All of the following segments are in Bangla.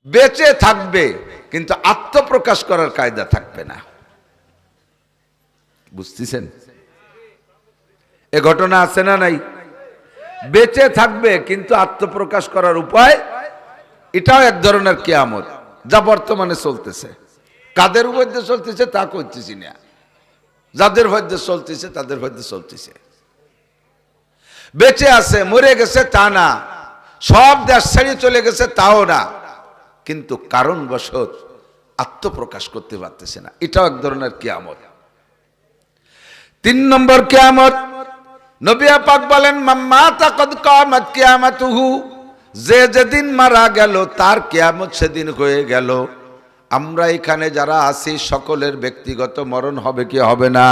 বেঁচে থাকবে কিন্তু আত্মপ্রকাশ করার কায়দা থাকবে না। বুঝতেছেন? এ ঘটনা আছে না নাই? বেঁচে থাকবে কিন্তু আত্মপ্রকাশ করার উপায়, এটাও এক ধরনের কিয়ামত যা বর্তমানে চলতেছে। কাদের মধ্যে চলতেছে তা করতেছি না, যাদের মধ্যে চলতেছে তাদের মধ্যে চলতেছে। বেঁচে আছে, মরে গেছে তা না, সব দেশ ছেড়ে চলে গেছে তাও না, কিন্তু কারণবশত আত্মপ্রকাশ করতে পারতেছে না, এটাও এক ধরনের কিয়ামত। 3 নম্বর কিয়ামত, নবী পাক বলেন মাম্মাতা কদ কামাত কিয়ামাতুহু, যে যেদিন মারা গেল তার কিয়ামত সেদিন হয়ে গেল। আমরা এখানে যারা আছি সকলের ব্যক্তিগত মরণ হবে কি হবে না?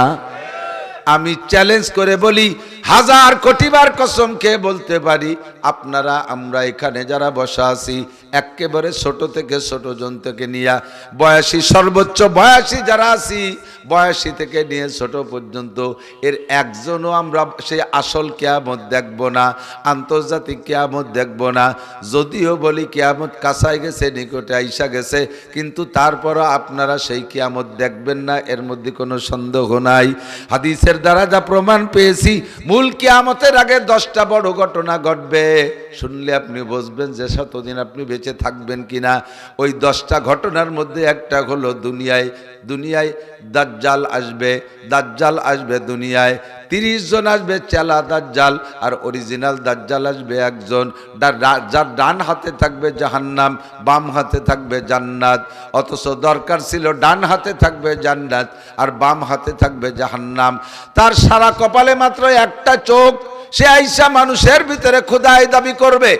আমি চ্যালেঞ্জ করে বলি, 1000 কোটিবার কসম খেয়ে বলতে পারি, আপনারা আমরা এখানে যারা বসা আছি একেবারে ছোট থেকে ছোট জন থেকে নিয়ে বয়সী, সর্বোচ্চ বয়সী যারা আছি, বয়সী থেকে নিয়ে ছোট পর্যন্ত, এর একজনও আমরা সেই আসল কিয়ামত দেখব না, আন্তর্জাতিক কিয়ামত দেখব না। যদিও বলি কিয়ামত কাছায় গেছে, নিকটে আইসা গেছে, কিন্তু তারপরও আপনারা সেই কিয়ামত দেখবেন না, এর মধ্যে কোনো সন্দেহ নাই। হাদিসের দ্বারা যা প্রমাণ পেয়েছি, মূল কিয়ামতের আগে 10টা বড় ঘটনা ঘটবে। শুনলে আপনি বুঝবেন যে শতদিন আপনি বেঁচে থাকবেন কিনা। ওই 10টা ঘটনার মধ্যে একটা হলো দুনিয়ায় দাজ্জাল আসবে। দাজ্জাল আসবে দুনিয়ায়, 30 জন আসবে চেলা দাজ্জাল, আর অরিজিনাল দাজ্জাল আসবে একজন, যার ডান হাতে থাকবে জাহান্নাম, বাম হাতে থাকবে জান্নাত। অথচ দরকার ছিল ডান হাতে থাকবে জান্নাত আর বাম হাতে থাকবে জাহান্নাম। তার সারা কপালে মাত্র একটা চোখ। সে আইসা মানুষের ভিতরে খোদাই দাবি করবে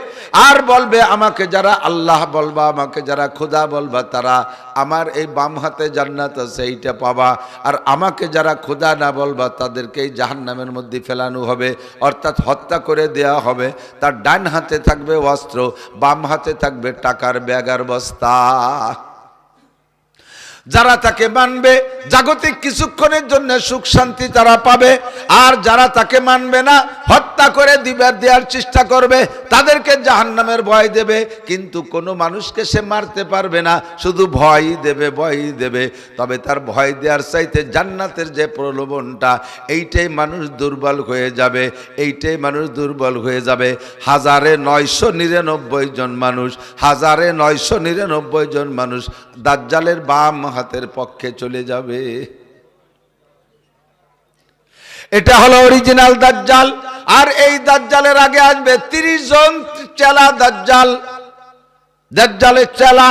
আর বলবে, আমাকে যারা আল্লাহ বলবা, আমাকে যারা খোদা বলবা, তারা আমার এই বাম হাতে জান্নাত আছে এইটা পাবা, আর আমাকে যারা খোদা না বলবা তাদেরকেই জাহান্নামের মধ্যে ফেলানো হবে, অর্থাৎ হত্যা করে দেয়া হবে। তার ডান হাতে থাকবে অস্ত্র, বাম হাতে থাকবে টাকার ব্যাগ আর বস্তা। যারা তাকে মানবে জাগতিক কিছুক্ষণের জন্য সুখ শান্তি তারা পাবে, আর যারা তাকে মানবে না, হত্যা করে দেওয়ার চেষ্টা করবে, তাদেরকে জাহান্নামের ভয় দেবে। কিন্তু কোনো মানুষকে সে মারতে পারবে না, শুধু ভয়ই দেবে। তবে তার ভয় দেওয়ার চাইতে জান্নাতের যে প্রলোভনটা, এইটাই মানুষ দুর্বল হয়ে যাবে, 1999 জন মানুষ, 1999 জন মানুষ দাজ্জালের বাম হাতের পক্ষে চলে যাবে। এটা হলো অরিজিনাল দাজ্জাল। আর এই দাজ্জালের আগে আসবে 30 জন চেলা দাজ্জাল। দাজ্জালের চেলা,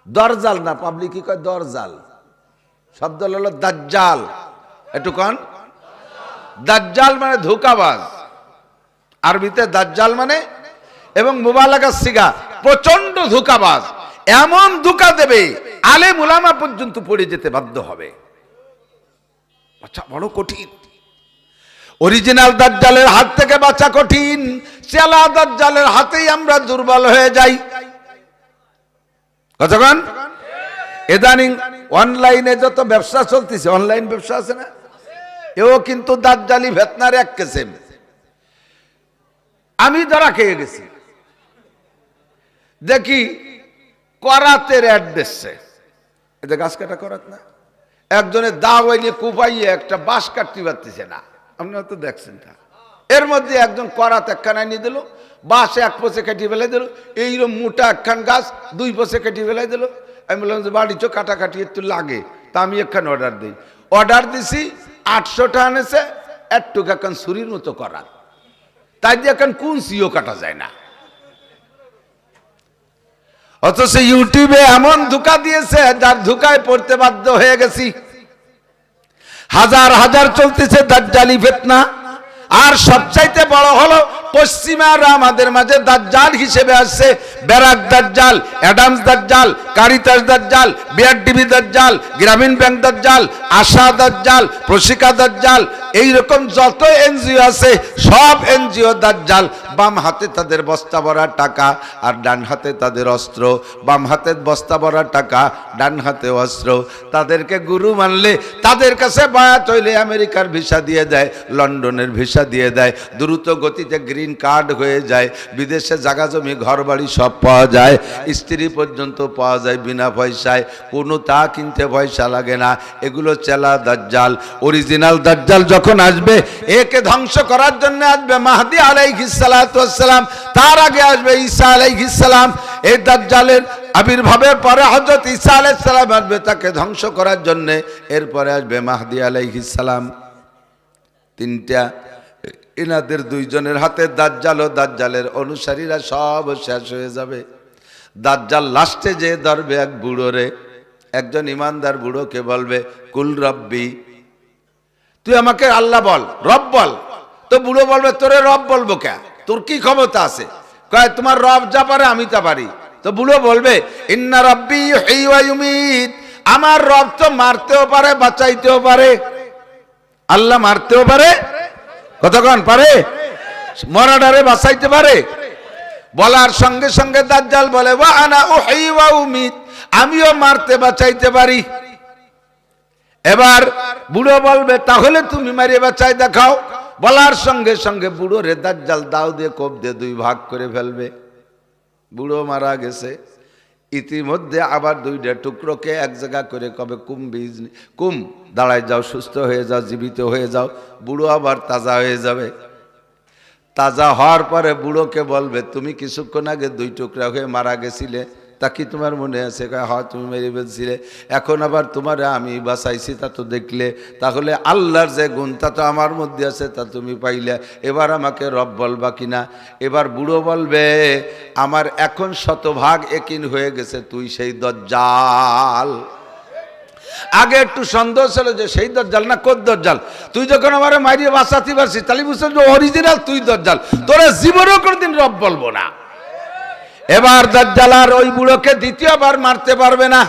দরজাল না, পাবলিক কয় দরজাল, শব্দ হলো দাজ্জাল। একটু কন, দাজ্জাল মানে ধোঁকাবাজ, আরবিতে দাজ্জাল মানে, এবং মুবালাগার সিগা, প্রচন্ড ধোঁকাবাজ। এমন ধোঁকা দেবে আলেম উলামা পর্যন্ত পড়ে যেতে বাধ্য হবে। আচ্ছা, বড় কঠিন। অরিজিনাল দাজ্জালের হাত থেকে বাঁচা কঠিন, চেলা দাজ্জালের হাতেই আমরা দুর্বল হয়ে যাই। কতক্ষণ? ইদানিং অনলাইনে যত ব্যবসা চলতেছে, অনলাইন ব্যবসা আছে না, এও কিন্তু দাজ্জালি ভেতনার এক কিসিম। আমি ধরা খেয়ে গেছি, দেখি করাতের অ্যাড দিচ্ছে, এটা গাছ কাটা করাত না, একজনের দা হইলে কুপাইয়ে একটা বাঁশ কাটতে পারতেছে না, আপনারা তো দেখছেন। এর মধ্যে একজন করাত একখানা নিয়ে দিল, বাঁশ 1 পোষে কেটে ফেলে দিল, এইরকম মোটা একখান গাছ 2 পোষে কেটে ফেলে দিল। আমি বললাম যে বাড়ি চো কাটাকাটি একটু লাগে, তা আমি একখান অর্ডার দিছি, 800 টাকা এনেছে, একটু এখন ছুরির মতো করাত, তাই দিয়ে এখন কোন সিও কাটা যায় না। অথচ ইউটিউবে এমন ধোঁকা দিয়েছে, যার ধোঁকায় পড়তে বাধ্য হয়ে গেছি। হাজার চলতেছে দাজ্জালি ফিতনা। আর সবচাইতে বড় হলো পশ্চিমারা আমাদের মাঝে দাজ্জাল হিসেবে আসছে। ব্যারাক দাজ্জাল, অ্যাডামস দাজ্জাল, কারিতাস দাজ্জাল, বিআরডিবি দাজ্জাল, গ্রামীণ ব্যাংক দাজ্জাল, আশা দাজ্জাল, প্রশিকা দাজ্জাল, এইরকম যত এনজিও আছে সব এনজিও দাজ্জাল। বাম হাতে তাদের বস্তা ভরা টাকা আর ডান হাতে তাদের অস্ত্র, বাম হাতে বস্তা ভরা টাকা, ডান হাতে অস্ত্র। তাদেরকে গুরু মানলে, তাদের কাছে বায়াত হইলে আমেরিকার ভিসা দিয়ে দেয়, লন্ডনের ভিসা দিয়ে দেয়, দ্রুত গতিতে গ্রিন কার্ড হয়ে যায়, বিদেশে জায়গা জমি ঘর বাড়ি সব পাওয়া যায়, স্ত্রী পর্যন্ত পাওয়া যায় বিনা পয়সায়, কোনো তা কিনতে পয়সা লাগে না। এগুলো চেলা দাজ্জাল। অরিজিনাল দাজ্জাল যখন আসবে, একে ধ্বংস করার জন্য আসবে মাহদী আলাইহিস সালাতু ওয়াস সালাম, তার আগে আসবে ঈসা আলাইহিস সালাম। এই দাজ্জালের আবির্ভাবের পরে হযরত ঈসা আলাইহিস সালাম আসবে তাকে ধ্বংস করার জন্য, এরপরে আসবে মাহদী আলাইহিস সালাম। তিনটা, এনাদের দুইজনের হাতে দাজ্জাল ও দাজ্জালের অনুসারীরা সব শেষ হয়ে যাবে। দাজ্জাল লাস্টে যে ধরবে এক বুড়োরে, একজন ইমানদার বুড়োকে বলবে কুল রব্বি, তুই আমাকে আল্লাহ বল, রব বল। তো বুড়ো বলবে তোরে রব বলবো কে, তোর কি ক্ষমতা আছে? কয় তোমার রব যা পারে আমি তা পারি। তো বুড়ো বলবে ইন্না রাব্বি ইউহয়ী ওয়া ইউমীত, আমার রব তো মারতেও পারে বাঁচাইতেও পারে। আল্লাহ মারতেও পারে, কতক্ষণ পারে, মরাডারে বাঁচাইতে পারে। বলার সঙ্গে সঙ্গে দাজ্জাল বলে ওয়া আনা উহয়ী ওয়া উমীত, আমিও মারতে বাঁচাইতে পারি। এবার বুড়ো বলবে তাহলে তুমি মারিয়ে বাঁচাই দেখাও। বলার সঙ্গে সঙ্গে বুড়ো রে দাজ্জাল দাও দিয়ে কোপ দিয়ে দুই ভাগ করে ফেলবে। বুড়ো মারা গেছে, ইতিমধ্যে আবার দুইটা টুকরোকে এক জায়গা করে কবে কুম দাঁড়ায় যাও, সুস্থ হয়ে যাও, জীবিত হয়ে যাও। বুড়ো আবার তাজা হয়ে যাবে। তাজা হওয়ার পরে বুড়োকে বলবে তুমি কিছুক্ষণ আগে দুই টুকরা হয়ে মারা গেছিলে, তা কি তোমার মনে আছে? হ্যাঁ তুমি মেরে ফেলছিলে, এখন আবার তোমার আমি বাঁচাইছি তা তো দেখলে, তাহলে আল্লাহর যে গুণ তা তো আমার মধ্যে আছে তা তুমি পাইলে, এবার আমাকে রব বলবা কিনা? এবার বুড়ো বলবে আমার এখন শতভাগ একিন হয়ে গেছে তুই সেই দাজ্জাল। আগে একটু সন্দেহ ছিল যে সেই দাজ্জাল না কোন দাজ্জাল, তুই যখন আমারে মারিয়ে বাঁচাতে পারছিস তাহলে বুঝছো যে অরিজিনাল তুই দাজ্জাল, তোরা জীবনেও কোনদিন রব বলবো না। এবার দাজ্জাল আর ওই বুড়োকে দ্বিতীয়বার মারতে পারবে না।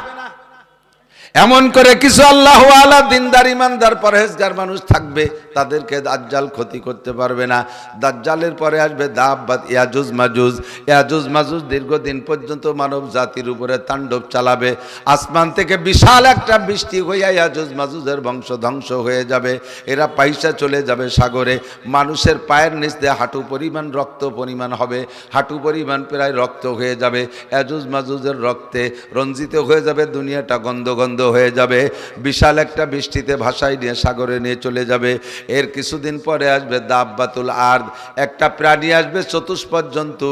এমন করে কিছু আল্লাহু আলা দিনদার ইমানদার পরহেজগার মানুষ থাকবে, তাদেরকে দাজ্জাল ক্ষতি করতে পারবে না। দাজ্জালের পরে আসবে দাব্বাত ইয়াজুজ মাজুজ। ইয়াজুজ মাজুজ দীর্ঘদিন পর্যন্ত মানব জাতির উপরে তাণ্ডব চালাবে। আসমান থেকে বিশাল একটা বৃষ্টি হইয়া ইয়াজুজ মাজুজের বংশ ধ্বংস হয়ে যাবে। এরা পয়সা চলে যাবে সাগরে, মানুষের পায়ের নিচ দিয়ে হাঁটু পরিমাণ রক্ত পরিমাণ হবে, হাঁটু পরিমাণ প্রায় রক্ত হয়ে যাবে। ইয়াজুজ মাজুজের রক্তে রঞ্জিত হয়ে যাবে, দুনিয়াটা গন্ধ গন্ধ হয়ে যাবে। বিশাল একটা বৃষ্টিতে ভাসায় নিয়ে সাগরে নিয়ে চলে যাবে। এর কিছুদিন পরে আসবে দাব্বাতুল আরদ, একটা প্রাণী আসবে চতুষ্পদ জন্তু,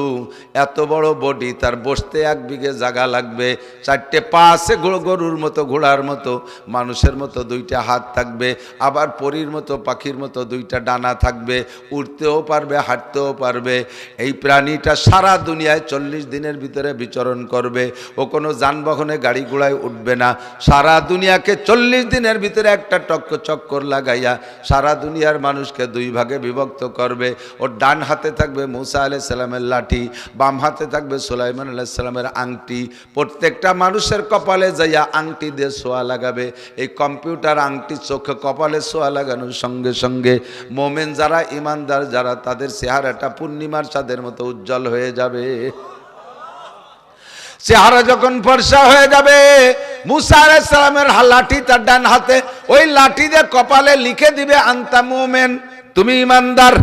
এত বড় বডি, তার বসতে 1 বিঘে জায়গা লাগবে, 4টে পা আছে গরুর মতো, ঘোড়ার মতো, মানুষের মতো 2টা হাত থাকবে, আবার পরীর মতো পাখির মতো 2টা ডানা থাকবে, উড়তেও পারবে হাঁটতেও পারবে। এই প্রাণীটা সারা দুনিয়ায় 40 দিনের ভিতরে বিচরণ করবে। ও কোনো যানবাহনে গাড়ি ঘোড়ায় উঠবে না। সারা দুনিয়াকে 40 দিনের ভিতরে একটা চক্কর লাগাইয়া সারা দুনিয়ার মানুষকে 2 ভাগে বিভক্ত করবে। ওর ডান হাতে থাকবে মুসা আলাইহিস সালামের লাঠি, বাম হাতে থাকবে সুলাইমান আলাইহিস সালামের আংটি। প্রত্যেকটা মানুষের কপালে যাইয়া আংটি দিয়ে ছোঁয়া লাগাবে। এই কম্পিউটার আংটি চোখে কপালে ছোঁয়া লাগানোর সঙ্গে সঙ্গে মোমেন যারা, ইমানদার যারা, তাদের চেহারাটা পূর্ণিমার চাঁদের মতো উজ্জ্বল হয়ে যাবে। চেহারা যখন ফর্সা হয়ে যাবে, মুসা আলাইহিস সালামের লাঠি তার ডান হাতে, ওই লাঠি দিয়ে কপালে লিখে দিবে আনতা মুমিন, তুমি ইমানদার।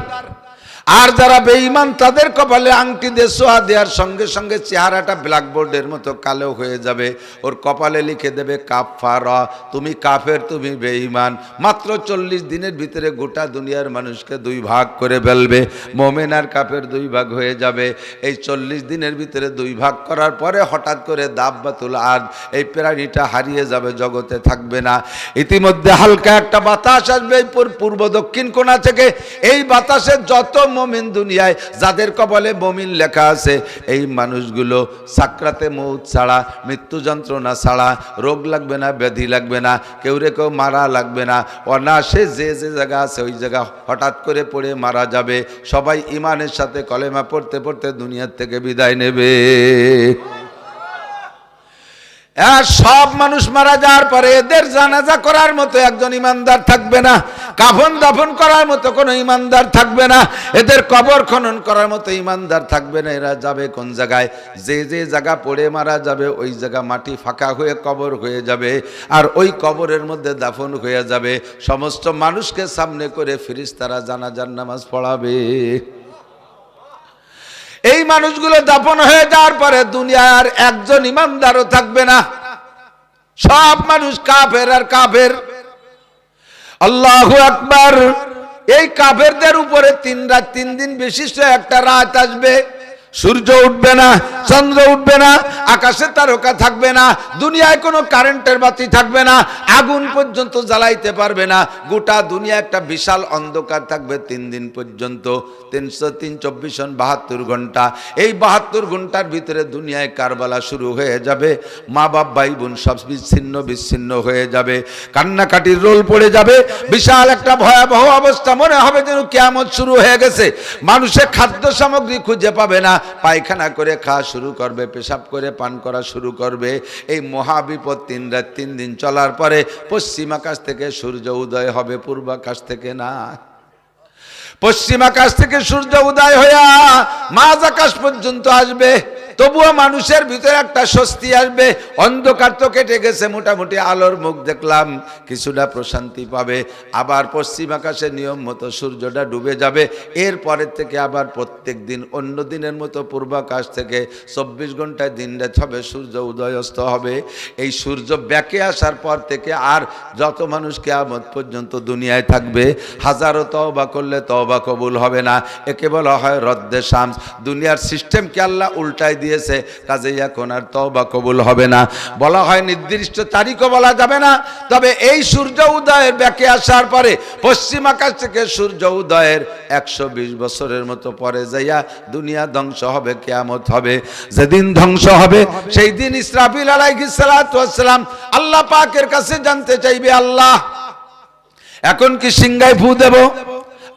আর যারা বেঈমান তাদের কপালে আংটি দিয়ে ছোঁয়া দেওয়ার সঙ্গে সঙ্গে চেহারাটা ব্ল্যাকবোর্ডের মতো কালো হয়ে যাবে। ওর কপালে লিখে দেবে কাফারা, তুমি কাফের, তুমি বেঈমান। মাত্র 40 দিনের ভিতরে গোটা দুনিয়ার মানুষকে 2 ভাগ করে ফেলবে। মোমেন আর কাফের 2 ভাগ হয়ে যাবে। এই 40 দিনের ভিতরে 2 ভাগ করার পরে হঠাৎ করে দাব্বাতুল আরদ, এই প্রাণীটা হারিয়ে যাবে, জগতে থাকবে না। ইতিমধ্যে হালকা একটা বাতাস আসবে পূর্ব দক্ষিণ কোণা থেকে। এই বাতাসে যত মুমিন দুনিয়ায় যাদের কপালে মুমিন লেখা আছে, এই মানুষগুলো সাকরাতে মউত ছাড়া, মৃত্যু যন্ত্রণা ছাড়া, রোগ লাগবে না, ব্যাধি লাগবে না, কেউ মারা লাগবে না, অনায়াসে যে যে জায়গা আছে ওই জায়গা হঠাৎ করে পড়ে মারা যাবে। সবাই ইমানের সাথে কলেমা পড়তে পড়তে দুনিয়ার থেকে বিদায় নেবে। সব মানুষ মারা যাওয়ার পরে এদের জানাজা করার মতো একজন ইমানদার থাকবে না। কাফন দাফন করার মতো কোনো ইমানদার থাকবে না, এদের কবর খনন করার মতো ইমানদার থাকবে না। এরা যাবে কোন জায়গায়? যে যে জায়গা পড়ে মারা যাবে ওই জায়গা মাটি ফাঁকা হয়ে কবর হয়ে যাবে, আর ওই কবরের মধ্যে দাফন হয়ে যাবে। সমস্ত মানুষকে সামনে করে ফেরেশতারা জানাজার নামাজ পড়াবে। এই মানুষগুলো দাফন হয়ে যাওয়ার পরে দুনিয়ার একজন ইমানদারও থাকবে না, সব মানুষ কাফের আর কাফের। আল্লাহু আকবার। এই কাফেরদের উপরে 3 রাত 3 দিন বিশিষ্ট একটা রাত আসবে। সূর্য উঠবে না, চন্দ্র উঠবে না, আকাশে তারকা থাকবে না, দুনিয়ায় কোনো কারেন্টের বাতি থাকবে না, আগুন পর্যন্ত জ্বালাইতে পারবে না। গোটা দুনিয়া একটা বিশাল অন্ধকার থাকবে 3 দিন পর্যন্ত। 303 24 72 ঘন্টা। এই 72 ঘন্টার ভিতরে দুনিয়ায় কারবালা শুরু হয়ে যাবে। মা বাপ ভাই বোন সব বিচ্ছিন্ন বিচ্ছিন্ন হয়ে যাবে, কান্নাকাটির রোল পড়ে যাবে। বিশাল একটা ভয়াবহ অবস্থা, মনে হবে যেন কিয়ামত শুরু হয়ে গেছে। মানুষের খাদ্য সামগ্রী খুঁজে পাবে না, পায়খানা করে খাওয়া শুরু করবে, পেশাব করে পান করা শুরু করবে। এই মহাবিপদ 3 রাত 3 দিন চলার পরে পশ্চিম আকাশ থেকে সূর্য উদয় হবে, পূর্বাকাশ থেকে না। পশ্চিম আকাশ থেকে সূর্য উদয় হইয়া মাঝ আকাশ পর্যন্ত আসবে। তবুও মানুষের ভিতরে একটা স্বস্তি আসবে। অন্ধকার তো কেটে গেছে, মোটামুটি আলোর মুখ দেখলাম, কিছুটা প্রশান্তি পাবে। আবার পশ্চিম আকাশের নিয়ম মতো সূর্যটা ডুবে যাবে। এরপরের থেকে আবার প্রত্যেক দিন অন্য দিনের মতো পূর্বাকাশ থেকে 24 ঘন্টায় দিন রাত হবে, সূর্য উদয় অস্ত হবে। এই সূর্য ব্যাকে আসার পর থেকে আর যত মানুষ কিয়ামত পর্যন্ত দুনিয়ায় থাকবে, হাজারো তওবা করলে তওবা কবুল হবে না। একে বলা হয় রদ্দে শামস। দুনিয়ার সিস্টেমকে আল্লাহ উল্টাই দিয়েছে, কাজেই এখন আর তওবা কবুল হবে না। বলা হয় নির্দিষ্ট তারিখও বলা যাবে না, তবে এই সূর্য উদয়ের ব্যাকে আসার পরে পশ্চিম আকাশ থেকে সূর্য উদয়ের 120 বছরের মতো পরে যাইয়া দুনিয়া ধ্বংস হবে, কিয়ামত হবে। যেদিন ধ্বংস হবে সেই দিন ইসরাফিল আলাইহিস সালাতু ওয়াস সালাম আল্লাহ পাকের কাছে জানতে চাইবে, আল্লাহ এখন কি সিংহায় ফু দেব?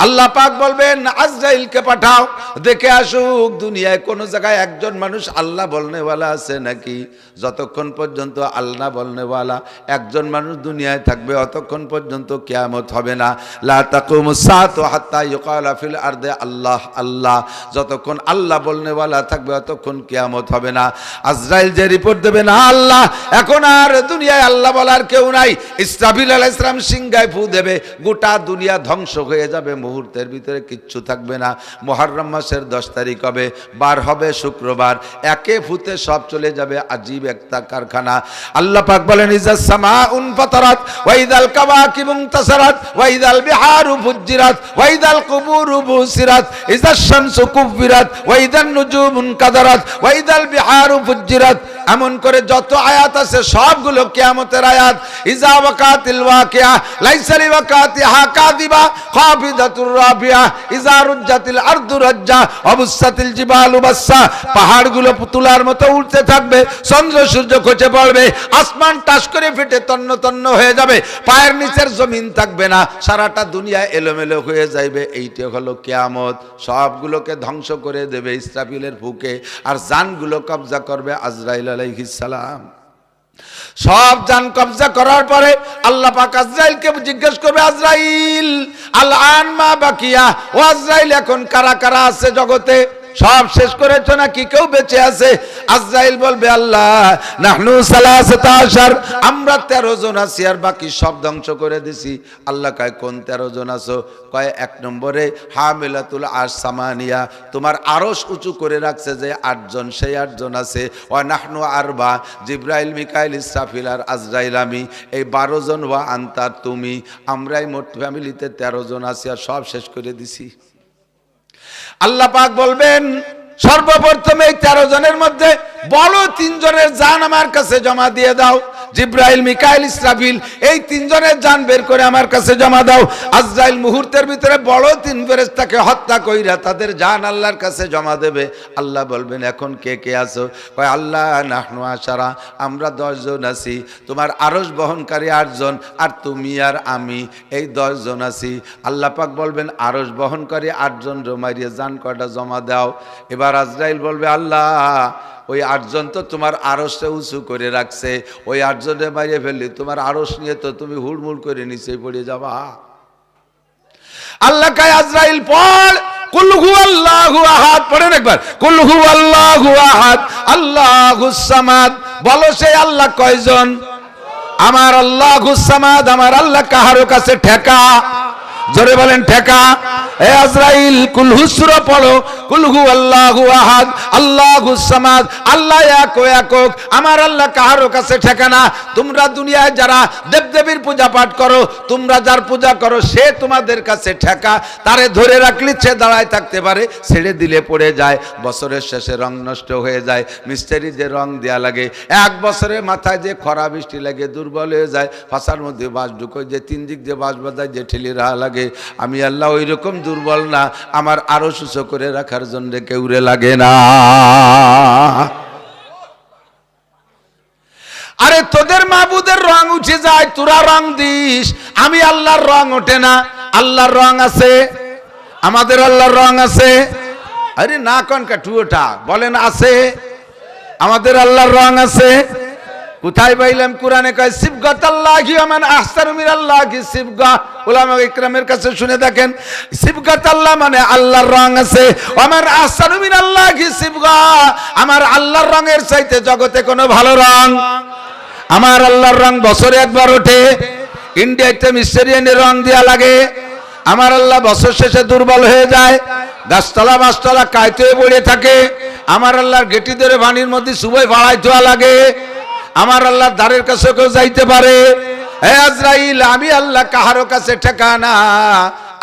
আল্লাহ পাক বলবেন আজরাইলকে পাঠাও, দেখে আসুক দুনিয়ায় কোন জায়গায় একজন মানুষ আল্লাহ বলনেওয়ালা আছে নাকি। যতক্ষণ পর্যন্ত আল্লাহ বলনেওয়ালা একজন মানুষ দুনিয়ায় থাকবে অতক্ষণ পর্যন্ত কিয়ামত হবে না। লা তাকুমুস সাআতু হাত্তা ইউকালা ফিল আরদি আল্লাহ আল্লাহ। যতক্ষণ আল্লাহ বলনেওয়ালা থাকবে অতক্ষণ কিয়ামত হবে না। আজরাইল যে রিপোর্ট দেবে, না আল্লাহ এখন আর দুনিয়ায় আল্লাহ বলার কেউ নাই, ইসরাফিল আলাইহিস সালাম সিংহায় ফু দেবে, গোটা দুনিয়া ধ্বংস হয়ে যাবে, মুহূর্তের ভিতরে কিচ্ছু থাকবে না। মুহররম মাসের 10 তারিখ হবে, বার হবে শুক্রবার, একে ফুতে সব চলে যাবে। আজীব একটা কারখানা। আল্লাহ পাক বলেন ইজাস সামাউন ফাতারাত ওয়া ইদাল কাওয়াকিবু ইনতাসারাত ওয়া ইদাল বিহারু ফুজ্জিরাত ওয়া ইদাল কুবুরু বুসিরাত ইজাস শামসু কুব্বিরাত ওয়া ইদান নুজুমু কাদারাত ওয়া ইদাল বিহারু ফুজ্জিরাত। এমন করে যত আয়াত আছে সবগুলো কিয়ামতের আয়াত। ইজা ওয়াকাতিল ওয়াকিয়া লাইসা লিওয়াকাতিহা কাযিবা খাফিদাতুর রাবিয়া ইজা রুজ্জাতিল আরদু রাজ্জা অবুসাতিল জিবালু বাসসা। পাহাড়গুলো পুতুলার মতো উঠতে থাকবে, চন্দ্র সূর্য খসে পড়বে, আসমান টাস করে ফেটে তন্ন তন্ন হয়ে যাবে, পায়ের নিচের জমিন থাকবে না, সারাটা দুনিয়া এলোমেলো হয়ে যাইবে। এইটা হলো কিয়ামত। সবগুলোকে ধ্বংস করে দেবে ইসরাফিলের ফুকে, আর জানগুলো কবজা করবে আজরাইল আলাইহিস সালাম। সব জান কবজা করার পরে আল্লাহ পাক আজরাইলকে জিজ্ঞেস করবে, আজরাইল আল আন মা বাকিয়া, ও আজরাইল এখন কারা কারা আছে জগতে? সব শেষ করেছো নাকি কেউ বেঁচে আছে? আজরাইল বলবে, আল্লাহ নাহনু সালাসাতা আশার, আমরা 13 জন আছি আর বাকি সব ধ্বংস করে দিছি। আল্লাহ কয় কোন 13 জন আছো? কয় 1 নম্বরে হামিলাতুল আরশ সামানিয়া, তোমার আরশ উঁচু করে রাখছে যে 8 জন, সেই 8 জন আছে। ওয়া নাহনু আরবা, জিবরাইল মিকাইল ইসরাফিল আর আজরাইল আমি, এই 12 জন। ওয়া আনতা, তুমি, আমরাই মোট ফ্যামিলিতে 13 জন আছি আর সব শেষ করে দিছি। আল্লাহ পাক বলবেন সর্বপ্রথম এই 13 জনের মধ্যে বড় 3 জনের জান আমার কাছে জমা দিয়ে দাও। জিবরাইল মিকাইল ইসরাফিল এই 3 জনের জান বের করে আমার কাছে জমা দাও। আজরাইল মুহূর্তের ভিতরে বড় 3 ফেরেশতাকে হত্যা কইরা তাদের জান আল্লাহর কাছে জমা দেবে। আল্লাহ বলবেন এখন কে কে আছো? কয় আল্লাহ নাহনু আশারা, আমরা 10 জন আছি, তোমার আরশ বহনকারী 8 জন, আর তুমি আর আমি এই 10 জন আছি। আল্লাহ পাক বলবেন আরশ বহনকারী 8 জন মারিয়ে জান কয়টা জমা দাও। এবার আজরাইল বলবে, আল্লাহ ওই 8 জন তো তোমার আরশে উঁচু করে রাখছে, ওই 8 জনে মারিয়ে ফেললি তোমার আরশ নিয়ে তো তুমি হুড়মুড় করে নিচে পড়ে যাবা। আল্লাহ কয় আজরাইল পড় কুল হুয়াল্লাহু আহাদ, পড়েন একবার কুল হুয়াল্লাহু আহাদ আল্লাহুস সামাদ। বলো সেই আল্লাহ কয়জন? আমার আল্লাহুস সামাদ, আমার আল্লাহ কাহারো কাছে ঠেকা? জোরে বলেন ঠেকা। এ আজরাইল কুল হু সূরা পড়ো, কুল হুয়াল্লাহু আহাদ আল্লাহুস সামাদ, আল্লাহ এক ও একক, আমার আল্লাহ কাহারো কাছে ঠেকা না। তোমরা দুনিয়ায় যারা দেবদেবীর পূজা পাঠ করো, তোমরা যার পূজা করো সে তোমাদের কাছে ঠেকা। তারে ধরে রাখলে সে দাঁড়ায় থাকতে পারে, ছেড়ে দিলে পড়ে যায়। বছরের শেষে রং নষ্ট হয়ে যায়, মিস্ত্রি যে রং দেয়া লাগে, এক বছরে মাথায় যে খরা বৃষ্টি লাগে দুর্বল হয়ে যায়, ফাঁসার মধ্যে বাঁশ ঢুকোয়, যে তিন দিক যে বাঁশ বাঁধায় যে ঠেলি রাহা লাগে। আমি আল্লাহ ওই রকম দুর্বল না, আমার আরো সুস্থ করে রাখার জন্য কেউরে লাগে না। আরে তোদের মাবুদের রং উঠে যায়, তোরা রং দিস, আমি আল্লাহর রং ওঠে না। আল্লাহর রং আছে, আমাদের আল্লাহর রং আছে। আরে না কোন কাটুটা বলেন আছে, আমাদের আল্লাহর রং আছে। কোথায় পাইলাম? কোরআনে কয় সিবগাতাল্লাহি ওয়া মান আহসানু মিনাল্লাহি সিবগা। উলামা ইকরামের কাছে শুনে দেখেন, সিবগাতাল্লাহ মানে আল্লাহর রং আছে, ওয়া মান আহসানু মিনাল্লাহি সিবগা, আমার আল্লাহর রঙের চাইতে জগতে কোনো ভালো রং। আমার আল্লাহর রং বছরে একবার ওঠে, ইন্ডিয়াতে মিস্ত্রি এনে রং দেয়া লাগে। আমার আল্লাহ বছর শেষে দুর্বল হয়ে যায়, গাছতলা মাছতলা কাইতে পড়ে থাকে। আমার আল্লাহর গেটি ধরে পানির মধ্যে সুবই ভাড়াই দেওয়া লাগে। আমার আল্লাহর দ্বারের কাছে কেউ যাইতে পারে। হে আজরাইল, আমি আল্লাহ কাহারো কাছে ঠেকা না।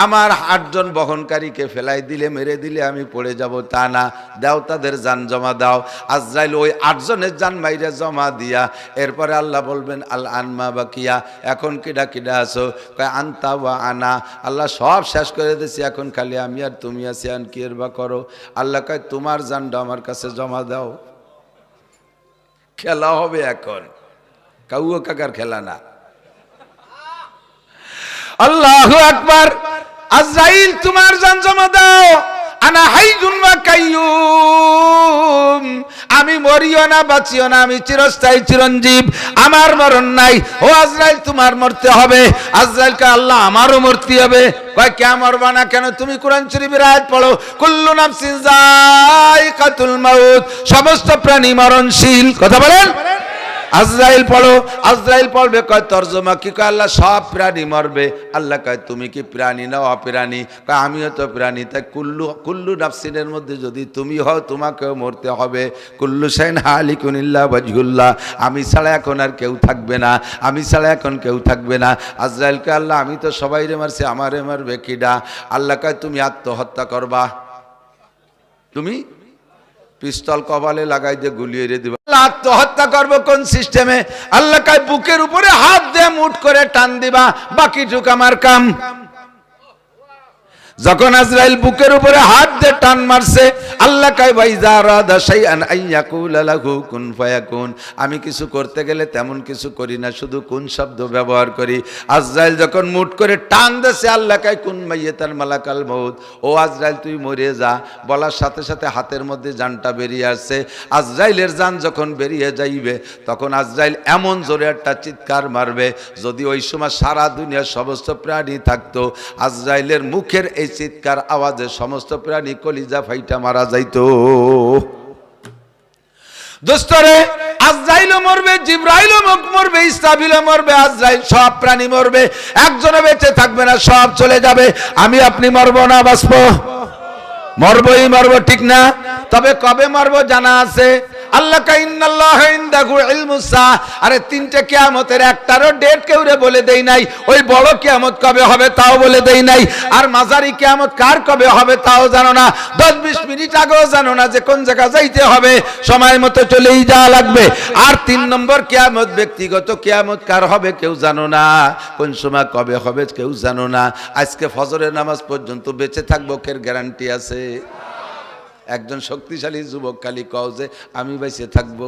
আমার 8 জন বহনকারীকে ফেলাই দিলে, মেরে দিলে আমি পড়ে যাব তা না। দাও তাদের জান জমা দাও। আজরাইল ওই 8 জনের জান মাইরে জমা দিয়া এরপরে আল্লাহ বলবেন আল আনমা বাকিয়া, এখন কিডা কিডা আছো? কয় আনতা ওয়া আনা, আল্লাহ সব শেষ করে দিয়েছি, এখন খালি আমি আর তুমি আছি, আন কি এর বা করো। আল্লাহ কয় তোমার জানটা আমার কাছে জমা দাও। খেলা হবে এখন, কাউয়া কাকার খেলা না। আল্লাহু আকবার। আজরাইল তোমার জান জমা দাও। আনা হাইয়ুন ওয়া কাইয়ুম, আমি মরিও না বাঁচিও না, আমি চিরস্থায়ী চিরঞ্জীব, আমার মরণ নাই। ও আজরাইল তোমার মরতে হবে। আজরাইলকে আল্লাহ আমারও মরতে হবে। কয় কে মরবা না কেন? তুমি কোরআন শরীফের আয়াত পড়ো, কুল্লু নাফসিন যায়কাতুল মাউত, সমস্ত প্রাণী মরণশীল। কথা বলেন। আজরাইল পড়ো, আজরাইল পড়বে। কয় তরজমা কি? কয় আল্লাহ সব প্রাণী মরবে। আল্লাহ কয় তুমি কি প্রাণী না অপ্রাণী? কয় আমিও তো প্রাণী। তাই কুল্লু নাফসিনের মধ্যে যদি তুমি হও, তোমাকেও মরতে হবে। কুল্লু শাইন হালিকুন ইল্লা ওয়াজহুল্লাহ, আমি ছাড়া এখন আর কেউ থাকবে না, আমি ছাড়া এখন কেউ থাকবে না। আজরাইল কয় আল্লাহ আমি তো সবাইরে মারছি, আমারে মারবে কিডা? আল্লাহ কয় তুমি আত্মহত্যা করবা, তুমি পিস্তল কপালে লাগাই দিয়ে গুলিয়ে দিবা। আত্মহত্যা করবো কোন সিস্টেমে? আল্লাহ কয় বুকের উপরে হাত দিয়ে মুঠ করে টান দিবা, বাকিটুক আমার কাম। যখন আজরাইল বুকের উপরে হাত দিয়ে টান মারছে, আল্লাহ কয় ওয়াইজা রাদা শাইআন আইয়াকুলা লাহু কুন ফায়াকুন, আমি কিছু করতে গেলে তেমন কিছু করি না, শুধু কোন শব্দ ব্যবহার করি। আজরাইল যখন মুঠ করে টান দিয়েছে, আল্লাহ কয় কুন মাইয়াতাল মালাকাল মউত, ও আজরাইল তুই মরে যা। বলার সাথে সাথে হাতের মধ্যে জানটা বেরিয়ে আসছে। আজরাইলের জান যখন বেরিয়ে যাইবে, তখন আজরাইল এমন জোরে একটা চিৎকার মারবে, যদি ওই সময় সারা দুনিয়ার সমস্ত প্রাণী থাকতো, আজরাইলের মুখের এই চিৎকার আওয়াজে সমস্ত প্রাণী কলিজা ফাইটা মারা যাইতো। দোস্তরে, আজরাইলও মরবে, জিবরাইলও মরবে, ইসরাফিলও মরবে, আজরাইল সব প্রাণী মরবে, একজনও বেঁচে থাকবে না, সব চলে যাবে। আমি আপনি মরবো না বাঁচবো? মরবই মরবো, ঠিক না? তবে কবে মরবো জানা আছে? আল্লাহ কা ইন্নাল্লাহা ইনদাহু ইলমুস সাআহ, আরে 3টে কিয়ামতের একটারও ডেট কেউরে বলে দেই নাই। ওই বড় কিয়ামত কবে হবে তাও বলে দেই নাই, আর মাঝারি কিয়ামত কার কবে হবে তাও জানো না, 10-20 মিনিট আগেও জানো না যে কোন জায়গা যাইতে হবে, সময় মতো চলেই যাওয়া লাগবে। আর 3 নম্বর কিয়ামত, ব্যক্তিগত কিয়ামত কার হবে কেউ জানো না, কোন সময় কবে হবে কেউ জানো না। আজকে ফজরের নামাজ পর্যন্ত বেঁচে থাকবো, এর গ্যারান্টি আছে? একজন শক্তিশালী যুবক খালি কও যে আমি বেঁচে থাকবো,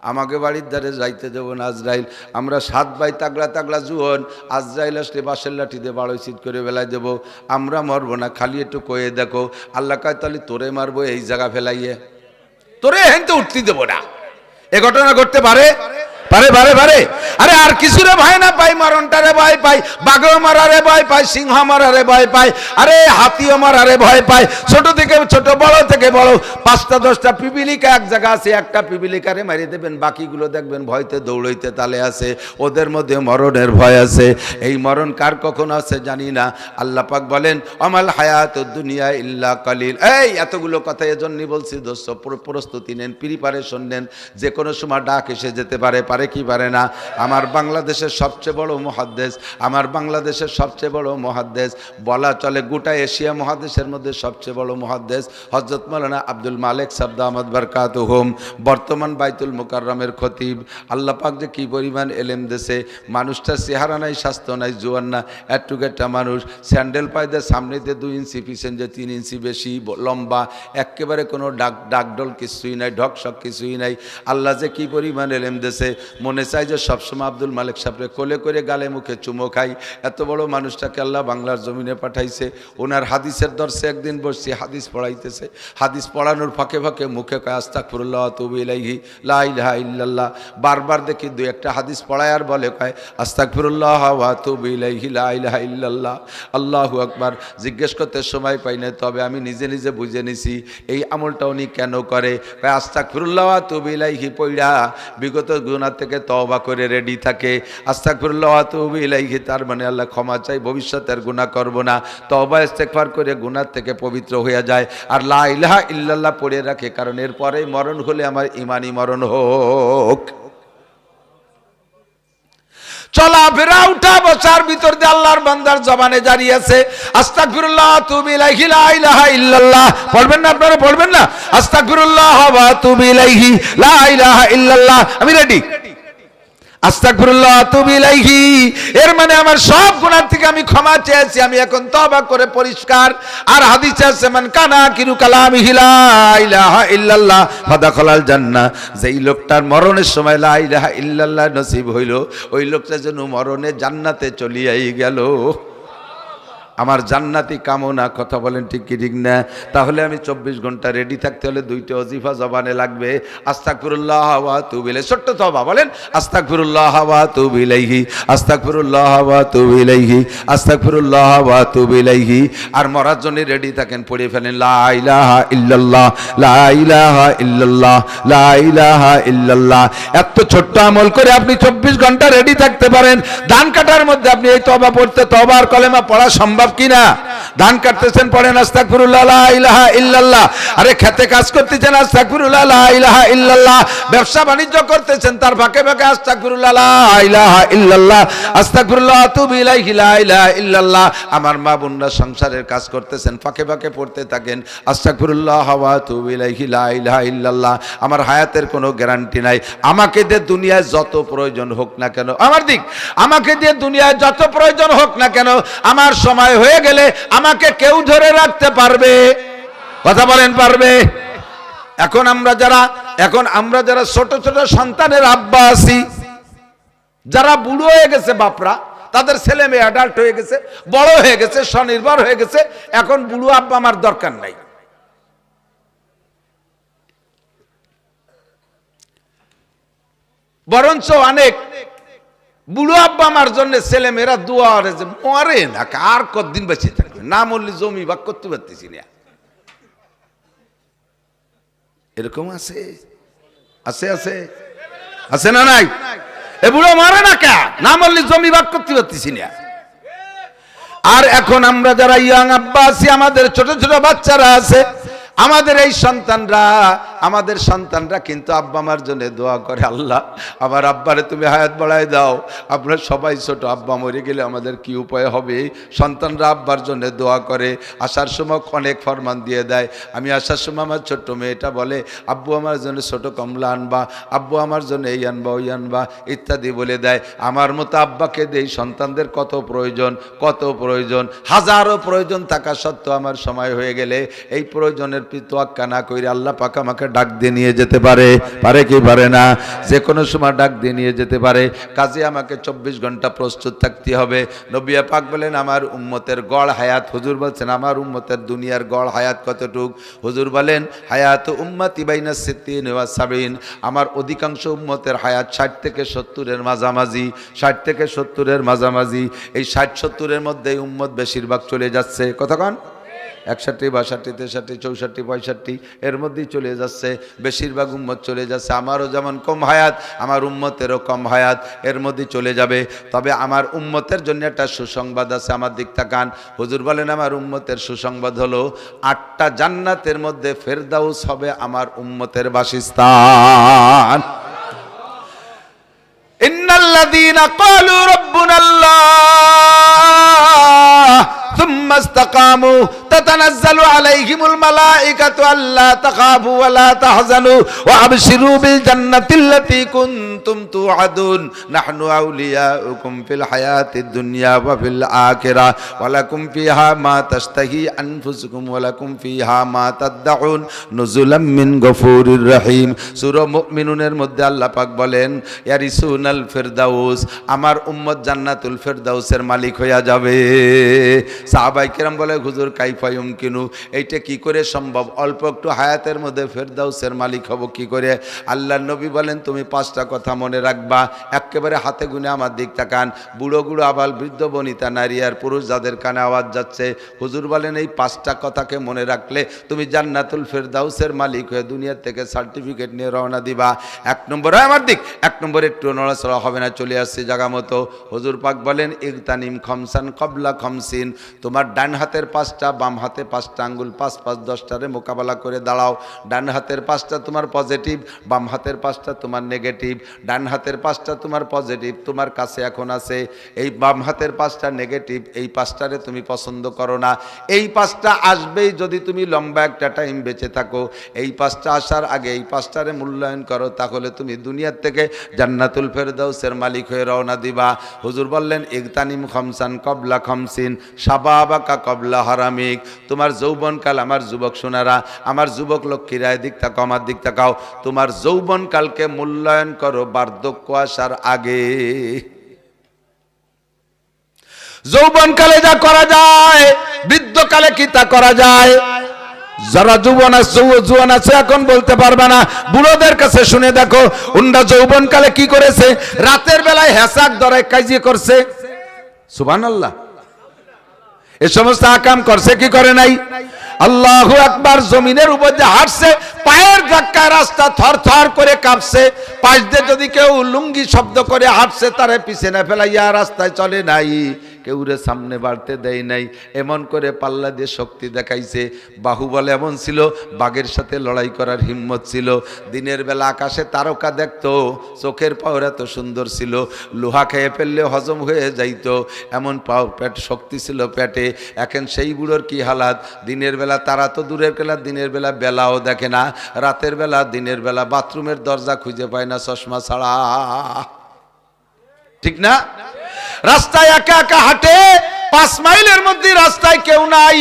আমাকে বাড়ির ধারে যাইতে দেবো না আজরাইল। আমরা 7 ভাই তাগলা তাগলা জুয়ন, আজরাইল আসলে বাঁশের লাঠি দিয়ে বাড়ো চিত করে বেলায় দেবো, আমরা মরবো না, খালি একটু কয়ে দেখো। আল্লাহ কয় তাহলে তোরে মারবো এই জায়গা ফেলাইয়ে, তোরে হেন তো উঠতে দেবো না। এ ঘটনা ঘটতে পারে? পারে পারে পারে। আরে আর কিছুরে ভয় না পাই, মরণটারে ভয় পাই, বাঘও মারারে ভয় পাই, সিংহ মারারে ভয় পাই, আরে হাতিও মারারে ভয় পাই। ছোট থেকে ছোট, বড় থেকে বড়, 5টা 10টা পিপিলিকা এক জায়গা আছে, একটা পিপিলিকারে মারিয়ে দেবেন, বাকিগুলো দেখবেন ভয়তে দৌড়াইতে তালে আছে। ওদের মধ্যে মরণের ভয় আছে। এই মরণ কার কখন আছে জানি না। আল্লাহ পাক বলেন আমাল হায়াতুদ দুনিয়া ইল্লা কালিল। এই এতগুলো কথা এজন্যই বলছি দোস্ত, প্রস্তুতি নেন, প্রিপারেশন নেন, যে কোনো সময় ডাক এসে যেতে পারে, পারে কি পারে না। আমার বাংলাদেশের সবচেয়ে বড় মুহাদ্দিস, আমার বাংলাদেশের সবচেয়ে বড় মুহাদ্দিস, বলা চলে গোটা এশিয়া মহাদেশের মধ্যে সবচেয়ে বড় মুহাদ্দিস হযরত মাওলানা আব্দুল মালিক সাহেব দামাত বারকাতুহুম, বর্তমান বাইতুল মুকাররমের খতিব। আল্লাহ পাক যে কি পরিমাণ এলেম দেশে, মানুষটা চেহারা নাই, স্বাস্থ্য নাই, জোয়ান না, একটা মানুষ, স্যান্ডেল পায়দের সামনেতে 2 ইঞ্চি, পিছনে 3 ইঞ্চি বেশি লম্বা, একেবারে কোনো ডাকডোল কিছুই নাই, ঢকশক কিছুই নাই। আল্লাহ যে কি পরিমাণ এলেম দেশে, মনে চাই যে সবসময় আব্দুল মালিক সাহেবকে কোলে করে গালে মুখে চুমো খাই। এত বড় মানুষটাকে আল্লাহ বাংলার জমিনে পাঠাইছে। ওনার হাদিসের দর্শে একদিন বসছি, হাদিস পড়াইতেছে, হাদিস পড়ানোর ফাঁকে ফাঁকে মুখে কয় আস্তাগফিরুল্লাহ ওয়া আতুবু ইলাইহি লা ইলাহা ইল্লাল্লাহ। বারবার দেখি 2-1টা হাদিস পড়ায় আর বলে কয় আস্তাগফিরুল্লাহ ওয়া আতুবু ইলাইহি লা ইলাহা ইল্লাল্লাহ, আল্লাহু আকবার। জিজ্ঞেস করতে সময় পাই না, তবে আমি নিজে নিজে বুঝে নিছি এই আমলটা উনি কেন করে। কয় আস্তাগফিরুল্লাহ ওয়া আতুবু ইলাইহি পড়া বিগত গুনাহ থেকে তওবা করে রেডি থাকে। আস্তাগফিরুল্লাহ ওয়া আতুবু ইলাইহি তার মানে আল্লাহ ক্ষমা চাই, ভবিষ্যতে আর গুনাহ করব না, তওবা ইস্তেগফার করে গুনাহ থেকে পবিত্র হয়ে যায়। আর লা ইলাহা ইল্লাল্লাহ পড়ে রাখে, কারণ এরপরেই মরণ হলে আমার ইমানি মরণ হোক। চলাফেরা উঠা বসার ভিতর দিয়ে আল্লাহর বান্দার জবানে জারি আছে আস্তাগফিরুল্লাহ ওয়া আতুবু ইলাইহি লা ইলাহা ইল্লাল্লাহ। পড়বেন না আপনারা? পড়বেন না? আস্তাগফিরুল্লাহ ওয়া আতুবু ইলাইহি লা ইলাহা ইল্লাল্লাহ। আমি রেডি। আস্তাগফিরুল্লাহ ওয়া আতুবু ইলাইহি এর মানে আমার সব গুনাহ থেকে আমি ক্ষমা চেয়েছি, আমি এখন তওবা করে পরিষ্কার। আর হাদিসে আছে মান কানা কিরু কালামিহি লা ইলাহা ইল্লাল্লাহ ফাদাখালাল জান্নাহ। যেই লোকটার মরণের সময় লা ইলাহা ইল্লাল্লাহ নসিব হইল, ওই লোকটা যেন মরণে জান্নাতে চলিয়াই গেল। আমার জান্নাতি কামনা, কথা বলেন ঠিক কি ঠিক না? তাহলে আমি 24 ঘন্টা রেডি থাকতে হলে 2টা ওজিফা জবানে লাগবে। আস্তাগফিরুল্লাহ ওয়া আতুবু ইলাইহি, ছোট্ট তওবা বলেন আস্তাগফিরুল্লাহ ওয়া আতুবু ইলাইহি, আস্তাগফিরুল্লাহ ওয়া আতুবু ইলাইহি, আস্তাগফিরুল্লাহ ওয়া আতুবু ইলাইহি। আর মরার জন্য রেডি থাকেন, পড়ে ফেলেন লা ইলাহা ইল্লাল্লাহ, লা ইলাহা ইল্লাল্লাহ, লা ইলাহা ইল্লাল্লাহ। এত ছোট্ট আমল করে আপনি 24 ঘন্টা রেডি থাকতে পারেন। ধান কাটার মধ্যে আপনি এই তওবা পড়তে, তওবার কলেমা পড়া সম্ভব কিনা? ধান কাটতেছেন, পড়েন আস্তাগফিরুল্লাহ লা ইলাহা ইল্লাল্লাহ। আরে খেতে কাজ করতেছেন, আস্তাগফিরুল্লাহ লা ইলাহা ইল্লাল্লাহ। ব্যবসা বাণিজ্য করতেছেন, তার ফাঁকে ফাঁকে আস্তাগফিরুল্লাহ লা ইলাহা ইল্লাল্লাহ, আস্তাগফিরুল্লাহ ওয়া আতুবু ইলাইহি লা ইলাহা ইল্লাল্লাহ। আমার মা বোনরা সংসারের কাজ করতেছেন, ফাঁকে ফাঁকে পড়তে থাকেন আস্তাগফিরুল্লাহ ওয়া আতুবু ইলাইহি লা ইলাহা ইল্লাল্লাহ। আমার হায়াতের কোনো গ্যারান্টি নাই, আমাকে দিয়ে দুনিয়ায় যত প্রয়োজন হোক না কেন, আমার দিক আমাকে দিয়ে দুনিয়ায় যত প্রয়োজন হোক না কেন, আমার সময় হয়ে গেলে আমাকে কেউ ধরে রাখতে পারবে? কথা বলেন পারবে? এখন আমরা যারা ছোট ছোট সন্তানের আব্বা আছি, যারা বুড়ো হয়ে গেছে বাপরা, তাদের ছেলে মেয়ে অ্যাডাল্ট হয়ে গেছে, বড় হয়ে গেছে, স্বনির্ভর হয়ে গেছে, এখন বুড়ো আব্বা আমার দরকার নাই। বরঞ্চ অনেক বুড়ো আব্বা আমার জন্য ছেলে মেয়েরা দোয়া করে যে মরে না, আর কতদিন বেঁচে থাকবে, না মরলে জমি ভাগ করতে পারতেছি না। এরকম আছে আছে আছে আছে না নাই? এ বুড়ো মরে না কে, না মরলে জমি ভাগ করতে পারতেছি না। আর এখন আমরা যারা ইয়াং আব্বা আছি, আমাদের ছোট ছোট বাচ্চারা আছে, আমাদের এই সন্তানরা কিন্তু আব্বা আমার জন্য দোয়া করে, আল্লাহ আমার আব্বারে তুমি হায়াত বাড়ায় দাও। আমরা সবাই ছোট, আব্বা মরে গেলে আমাদের কি উপায় হবে? সন্তানরা আব্বার জন্য দোয়া করে, আসার সময় অনেক ফরমান দিয়ে দেয়। আমি আসার সময় আমার ছোট্ট মেয়েটা বলে আব্বু আমার জন্য ছোট কমলা আনবা, আব্বু আমার জন্য এই আনবা ওই আনবা ইত্যাদি বলে দেয়। আমার মতো আব্বাকে দেই, সন্তানদের কত প্রয়োজন, হাজারো প্রয়োজন থাকা সত্ত্বেও আমার সময় হয়ে গেলে এই প্রয়োজনের তোয়াক্কা না করে আল্লাহ পাক আমাকে ডাক দিয়ে নিয়ে যেতে পারে, পারে কি পারে না? যে কোনো সময় ডাক দিয়ে নিয়ে যেতে পারে। কাজে আমাকে 24 ঘন্টা প্রস্তুত থাকতে হবে। নবী পাক বলেন আমার উম্মতের গড় হায়াত, হুজুর বলছেন আমার উম্মতের দুনিয়ার গড় হায়াত কতটুক? হুজুর বলেন হায়াত উম্মতি বাইনা সিত্তিন ওয়া সাবিন, আমার অধিকাংশ উম্মতের হায়াত 60 থেকে 70-এর মাঝামাঝি, 60 থেকে 70-এর মাঝামাঝি। এই 60-70-এর মধ্যেই উম্মত বেশিরভাগ চলে যাচ্ছে। কতক্ষণ? 61, 62, 63, 64, 65 এর মধ্যেই চলে যাচ্ছে, বেশিরভাগ উম্মত চলে যাচ্ছে। আমারও যেমন কম হায়াত, আমার উম্মতেরও কম হায়াত, এর মধ্যেই চলে যাবে। তবে আমার উম্মতের জন্য একটা সুসংবাদ আছে, আমার দিক তাকান। হুজুর বলেন আমার উম্মতের সুসংবাদ হলো 8টা জান্নাতের মধ্যে ফেরদাউস হবে আমার উম্মতের বাসস্থান। ইন্নাল্লাযীনা ক্বালু রাব্বুনাল্লাহ ثم استقاموا تتنزل عليهم الملائكة ألا تخافوا ولا تحزنوا وأبشروا بالجنة التي كنتم توعدون نحن أولياؤكم في الحياة الدنيا وفي الآخرة ولكم فيها ما تشتهي أنفسكم ولكم فيها ما تدعون نزلا من غفور رحيم। সূরা মুমিনুনের মধ্যে আল্লাহ পাক বলেন ইয়ারিসুনাল ফিরদাউস, আমার উম্মত জান্নাতুল ফিরদাউসের মালিক হয়ে যাবে। সাহাবায়ে কেরাম বলে হুজুর কাইফা ইউমকিনু, এইটা কি করে সম্ভব? অল্প একটু হায়াতের মধ্যে ফেরদাউসের মালিক হব কি করে? আল্লাহর নবী বলেন তুমি 5টা কথা মনে রাখবা, একেবারে হাতে গুনে আমার দিক তাকান। বুড়ো বুড়ো আবাল বৃদ্ধ বনিতা নারী আর পুরুষ যাদের কানে আওয়াজ যাচ্ছে, হুজুর বলেন এই 5টা কথাকে মনে রাখলে তুমি জান্নাতুল ফেরদাউসের মালিক হয়ে দুনিয়ার থেকে সার্টিফিকেট নিয়ে রওনা দিবা। 1 নম্বর আমার দিক, 1 নম্বর একটু নড়াচড়া হবে না, চলে আসছে জায়গা মতো। হুজুর পাক বলেন ইগতানিম খামসান কবলা খামসিন, তোমার ডান হাতের 5টা বাম হাতে 5টা আঙ্গুল 5 5 10টারে মোকাবেলা করে দাঁড়াও। ডান হাতের 5টা তোমার পজিটিভ, বাম হাতের 5টা তোমার নেগেটিভ। ডান হাতের 5টা তোমার পজিটিভ তোমার কাছে এখন আছে, এই বাম হাতের 5টা নেগেটিভ, এই 5টারে তুমি পছন্দ করো না। এই 5টা আসবেই যদি তুমি লম্বা একটা টাইম বেঁচে থাকো। এই 5টা আসার আগে এই 5টারে মূল্যায়ন করো, তাহলে তুমি দুনিয়ার থেকে জান্নাতুল ফেরদাউসের মালিক হয়ে রওনা দিবা। হুজুর বললেন ইগতানিম খামসান কবলা খামসিন শাবাবাকা কবলা হারামিক, তোমার যৌবনকাল আমার যুবক সোনারা, আমার যুবক লক্ষ্মীরা দিক তাকাও, আমার দিক তাকাও, তোমার যৌবনকালকে মূল্যায়ন করো বার্ধক্য আসার আগে। যৌবনকালে যা করা যায় বৃদ্ধকালে কি তা করা যায়? যারা যৌবন আছে এখন বলতে পারবে না, বুড়োদের কাছে শুনে দেখো উন্ডা যৌবনকালে কি করেছে। রাতের বেলায় হেসাক ধরে কাজিয়ে করছে, সুবহানাল্লাহ। এই সমস্ত আকাম করছে কি করে নাই? আল্লাহু আকবার। জমিনের উপর যে হাঁটছে, পায়ের ধাক্কায় রাস্তা থর থর করে কাঁপছে। পাশ দিয়ে যদি কেউ লুঙ্গি শব্দ করে হাঁটছে, তারে পিছনে ফেলাইয়া রাস্তায় চলে নাই, কেউরে সামনে বাড়তে দেয় নাই। এমন করে পাল্লা দিয়ে শক্তি দেখাইছে। বাহুবল এমন ছিল, বাঘের সাথে লড়াই করার হিম্মত ছিল। দিনের বেলা আকাশে তারকা দেখতো, চোখের পাওয়ার এত সুন্দর ছিল, লোহা খেয়ে ফেললে হজম হয়ে যাইতো, এমন পেট শক্তি ছিল পেটে। এখন সেই বুড়োর কি হালাত? দিনের বেলা তারা তো দূরের খেলা, দিনের বেলা বেলাও দেখে না, রাতের বেলা দিনের বেলা বাথরুমের দরজা খুঁজে পায় না চশমা ছাড়া, ঠিক না? রাস্তায় একা একা হাঁটে, 5 মাইলের মধ্যে রাস্তায় কেউ নাই,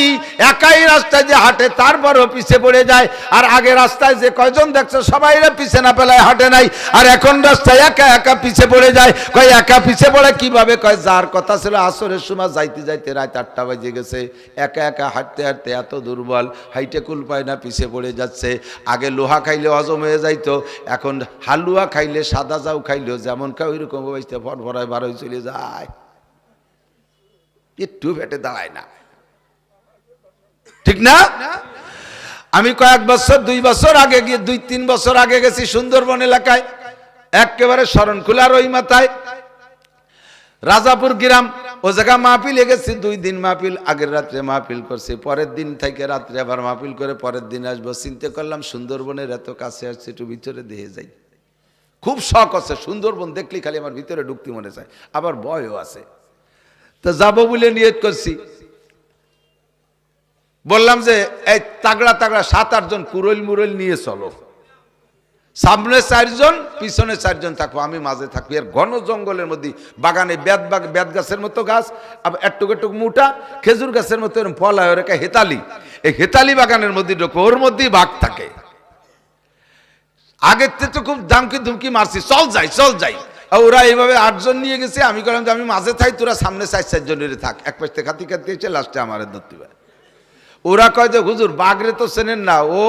একাই রাস্তায় যে হাঁটে তারপরও পিছে পড়ে যায়। আর আগে রাস্তায় যে কয়জন দেখছো সবাই পিছে না পেলায় হাঁটে নাই, আর এখন রাস্তায় একা একা পিছে পড়ে যায়। কয় একা পিছে পড়ে কিভাবে? কয় যার কথা ছিল আসরের সময় যাইতে যাইতে রাত 8টা বাজে গেছে, একা একা হাঁটতে হাঁটতে এত দুর্বল, হাইটে কুল পায় না, পিছে পড়ে যাচ্ছে। আগে লোহা খাইলে হজম হয়ে যাইতো, এখন হালুয়া খাইলে সাদা যাও খাইলেও যেমন খায় ওই রকম ফরফরায় বার হয়ে চলে যায়, একটু পেটে দাঁড়ায় না, ঠিক না? আমি কয়েক বছর 2 বছর আগে গিয়ে 2-3 বছর আগে গেছি সুন্দরবন এলাকায়, একেবারে শরণখোলার ওই মাথায় রাজাপুর গ্রাম, ও জায়গা মাহফিল গেছি। 2 দিন মাহফিল, আগের রাত্রে মাহফিল করছি, পরের দিন থেকে রাত্রে আবার মাহফিল করে পরের দিন আসবো। চিন্তা করলাম সুন্দরবনের এত কাছে আসছে, একটু ভিতরে দেখে যাই। খুব শখ আছে, সুন্দরবন দেখলি খালি আমার ভিতরে ঢুকতে মনে চায়, আবার ভয়ও আছে। তো যাবো বলে নিয়ত করছি। বললাম যে এই তাগড়া তাগড়া 7-8 জন কুরইল মুরইল নিয়ে চলো, সামনে 4 জন পিছনে 4 জন থাকবো, আমি মাঝে থাকবো। আর ঘন জঙ্গলের মধ্যে বাগানে বেত গাছের মতো গাছ, আবার একটুক একটুক মোটা খেজুর গাছের মতো এরকম ফল হয়, ওর একটা হেতালি, এই হেতালি বাগানের মধ্যে ঢুকবো, ওর মধ্যেই বাঘ থাকে। আগের থেকে তো খুব দামকি ধুমকি মারছি, চল যাই চল যাই। ওরা এইভাবে 8 জন নিয়ে গেছে, আমি বললাম যে আমি মাঝে থাই, তোরা সামনে 4 জনের থাক, এক পাশ থেকে খাতি খাতি এসে লাস্টে আমার ধরতে পারে। ওরা কয় যে হুজুর বাগরে তো চেনেন না, ও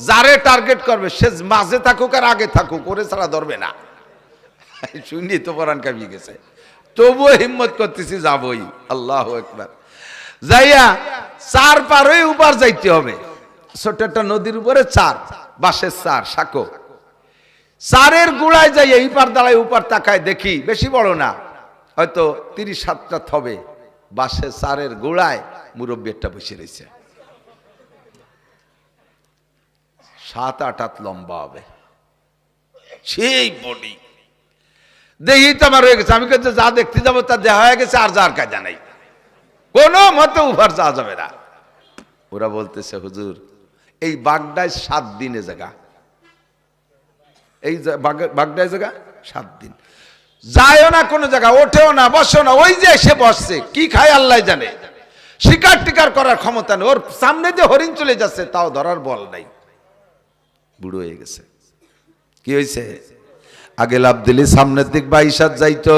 যারে টার্গেট করবে সে মাঝে থাকুক আর আগে থাকুক, ওরে ছাড়া ধরবে না। শুনি তো পরান কাঁপিয়ে গেছে, তবুও হিম্মত করতেছি যাবই। আল্লাহু আকবার। যাইয়া 4 পার হয়ে উপার যাইতে হবে, ছোট একটা নদীর উপরে 4 বাঁশের 4 সাঁকো। 4-এর গোড়ায় যাই এই পার দাঁড়ায় উপার তাকায় দেখি, বেশি বড় না, হয়তো 37টা থবে বাঁশের 4-এর গোড়ায় মুরব্বী একটা বসে রয়েছে, 7-8 হাত লম্বা হবে, সেই বডি। দেখি তো আমার হয়ে গেছে, আমি কিন্তু যা দেখতে যাবো তা দেখা হয়ে গেছে, আর যার কাজা নাই, কোনো মতে উপার যাওয়া যাবে না। ওরা বলতেছে হুজুর এই বাগদায় 7 দিনে জায়গা, এই বাগদায় জায়গা 7 দিন, যায়ও না কোনো জায়গা, ওঠেও না বসেও না, ওই যে এসে বসছে, কি খায় আল্লাহ জানে, শিকার টিকার করার ক্ষমতা নেই, ওর সামনে যে হরিণ চলে যাচ্ছে তাও ধরার বল নাই, বুড়ো হয়ে গেছে। কি হয়েছে? আগে লাভ দিলি সামনের দিক 22 হাত যাইতো,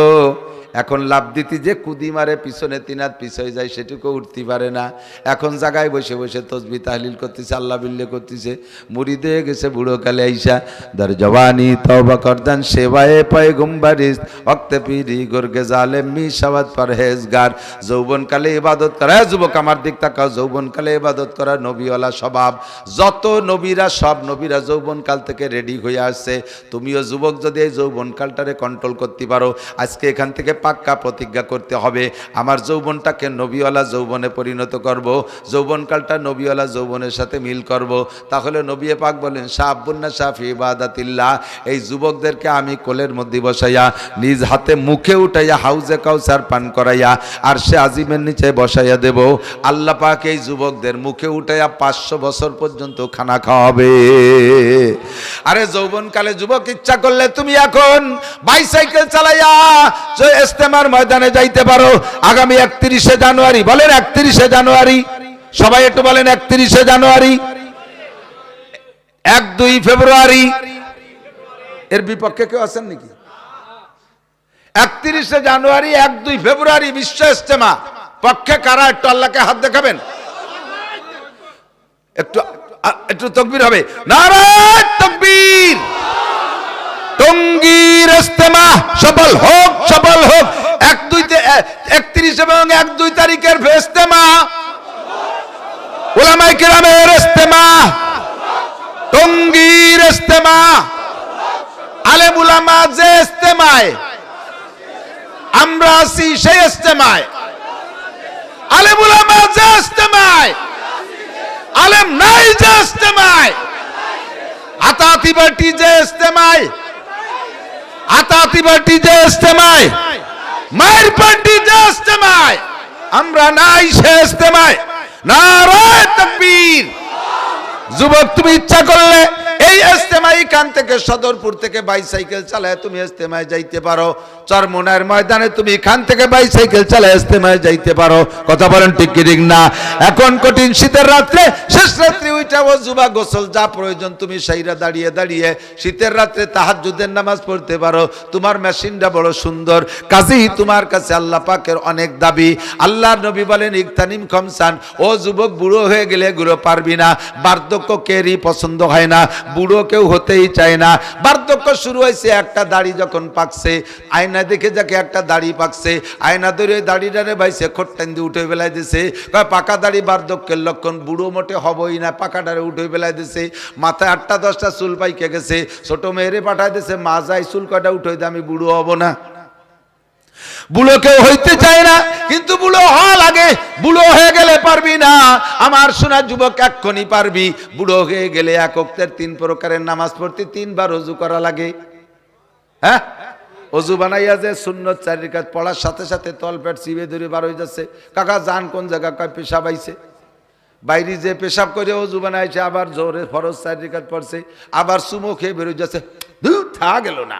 এখন লাভ দিতে যে কুদি মারে পিছনে 3 হাত পিছনে যায়, সেটুকু উঠতে পারে না। এখন জায়গায় বসে বসে তসবিহ তাহলিল করতেছে, আল্লাহ বিল্লে করতেছে, মুরিদ হয়ে গেছে বুড়ো কালে আইসা। দর জওয়ানি তওবা করদান সেবায়ে পয়গম্বরিস ওয়াক্তে পীরি গরগে জালেম মি শাওয়াত পরহেজগার। যৌবন কালে ইবাদত করা, যুবক আমার দিক তাকাও, যৌবন কালে ইবাদত করা নবীওয়ালা স্বভাব। যত নবীরা সব নবীরা যৌবন কাল থেকে রেডি হয়ে আসছে, তুমিও যুবক যদি এই যৌবন কালটারে কন্ট্রোল করতে পারো, আজকে এখান থেকে পাক্কা প্রতিজ্ঞা করতে হবে, আমার যৌবনটাকে নবীওয়ালা যৌবনে পরিণত করব, যৌবনকালটা নবীওয়ালা যৌবনের সাথে মিল করব। তাহলে নবী পাক বলেন শাবুন্না শাফি ইবাদাতিল্লাহ, এই যুবকদেরকে আমি কোলের মধ্যে বসাইয়া নিজ হাতে মুখে উঠাইয়া হাউজে কাউসার পান করাইয়া আর সে আজিমের নিচে বসাইয়া দেব। আল্লাহ পাক এই যুবকদের মুখে উঠাইয়া 500 বছর পর্যন্ত খানা খাওয়াবে। আরে যৌবনকালে যুবক ইচ্ছা করলে তুমি এখন বাইসাইকেল চালাইয়া ইস্তেমার ময়দানে যাইতে পারো। আগামী 31শে জানুয়ারি, বলেন 31শে জানুয়ারি, সবাই একটু বলেন 31শে জানুয়ারি, 1-2 ফেব্রুয়ারি, এর বিপক্ষে কেউ আছেন নাকি? 31শে জানুয়ারি 1-2 ফেব্রুয়ারি বিশ্ব ইস্তেমা, পক্ষে কারা একটু আল্লাহকে হাত দেখাবেন, একটু একটু তাকবীর হবে, নারায়ে তাকবীর। টঙ্গীর ইস্তেমা সফল হোক, সফল হোক। 31 এবং 1-2 তারিখের ইস্তেমা, উলামায়ে কেরামের ইস্তেমা, টঙ্গীর ইস্তেমা, আলেম উলামা যে ইস্তেমায় আমরা আছি সেই ইস্তেমায়, আলেম উলামা যে ইস্তেমায়, আলেম নাই যে ইস্তেমায়, আতাতি পার্টি যে ইস্তেমায়, আতাতি পার্টি যে ইস্তেমায়, মায়ের পার্টি যে ইস্তেমায়, আমরা নাই সে ইস্তেমায়। নারায়ে তাকবীর। যুবক তুমি ইচ্ছা করলে এই ইস্তেমাই কান থেকে সদরপুর থেকে বাইসাইকেল চালায় তুমি ইস্তেমায় যাইতে পারো, চরমোনার ময়দানে তুমি খান থেকে বাইসাইকেল চালায় ইস্তেমায় যাইতে পারো। কথা বলেন ঠিক কি ঠিক না? এখন কঠিন শীতের রাত্রে, শেষ রাত্রে উঠা ওযু গোসল যা প্রয়োজন তুমি সাইরা দাঁড়িয়ে দাঁড়িয়ে শীতের রাত্রে তাহাজ্জুদের নামাজ পড়তে পারো। তোমার মেশিনটা বড় সুন্দর, কাজেই তোমার কাছে আল্লাহ পাকের অনেক দাবি। আল্লাহর নবী বলেন ইগতানিম খামসান, ও যুবক বুড়ো হয়ে গেলে এগুলো পারবি না। বার্ধক্য কেরই পছন্দ হয় না, বুড়ো কেউ হতেই চায় না। বার্ধক্য শুরু হয়েছে একটা দাড়ি যখন পাকছে, আয়না দেখে যাকে একটা দাড়ি পাকছে, আয়না ধরে দাড়িটারে বাইছে খোট্টান দিয়ে উঠে বেলায় দিছে, পাকা দাড়ি বার্ধক্যের লক্ষণ, বুড়ো মোটে হবই না, পাকাটারে উঠে বেলায় দিছে। মাথায় 8-10টা চুল পাইকে গেছে, ছোট মেয়েরে পাঠায় দিছে, মা যাই চুল কয়টা উঠে দে, আমি বুড়ো হব না। বুড়ো কেউ হইতে চায় না, কিন্তু বুড়ো হওয়া লাগে। বুড়ো হয়ে গেলে পারবি না আমার সোনা যুবক, এক্ষুনি পারবি। বুড়ো হয়ে গেলে 1 ওয়াক্তের 3 প্রকারের নামাজ পড়তে 3 বার ওযু করা লাগে। হ্যাঁ, ওযু বানাইয়া যে সুন্নত 4 রাকাত পড়ার সাথে সাথে তলপেট চিবে ধরে বার হয়ে যাচ্ছে। কাকা যান কোন জায়গা? কয় পেশাব আইছে। বাইরে যে পেশাব করে ওযু বানাইছে, আবার জোরে ফরজ 4 রাকাত পড়ছে, আবার চুমো খেয়ে বেরোয় যাচ্ছে, ধুর থা গেল না।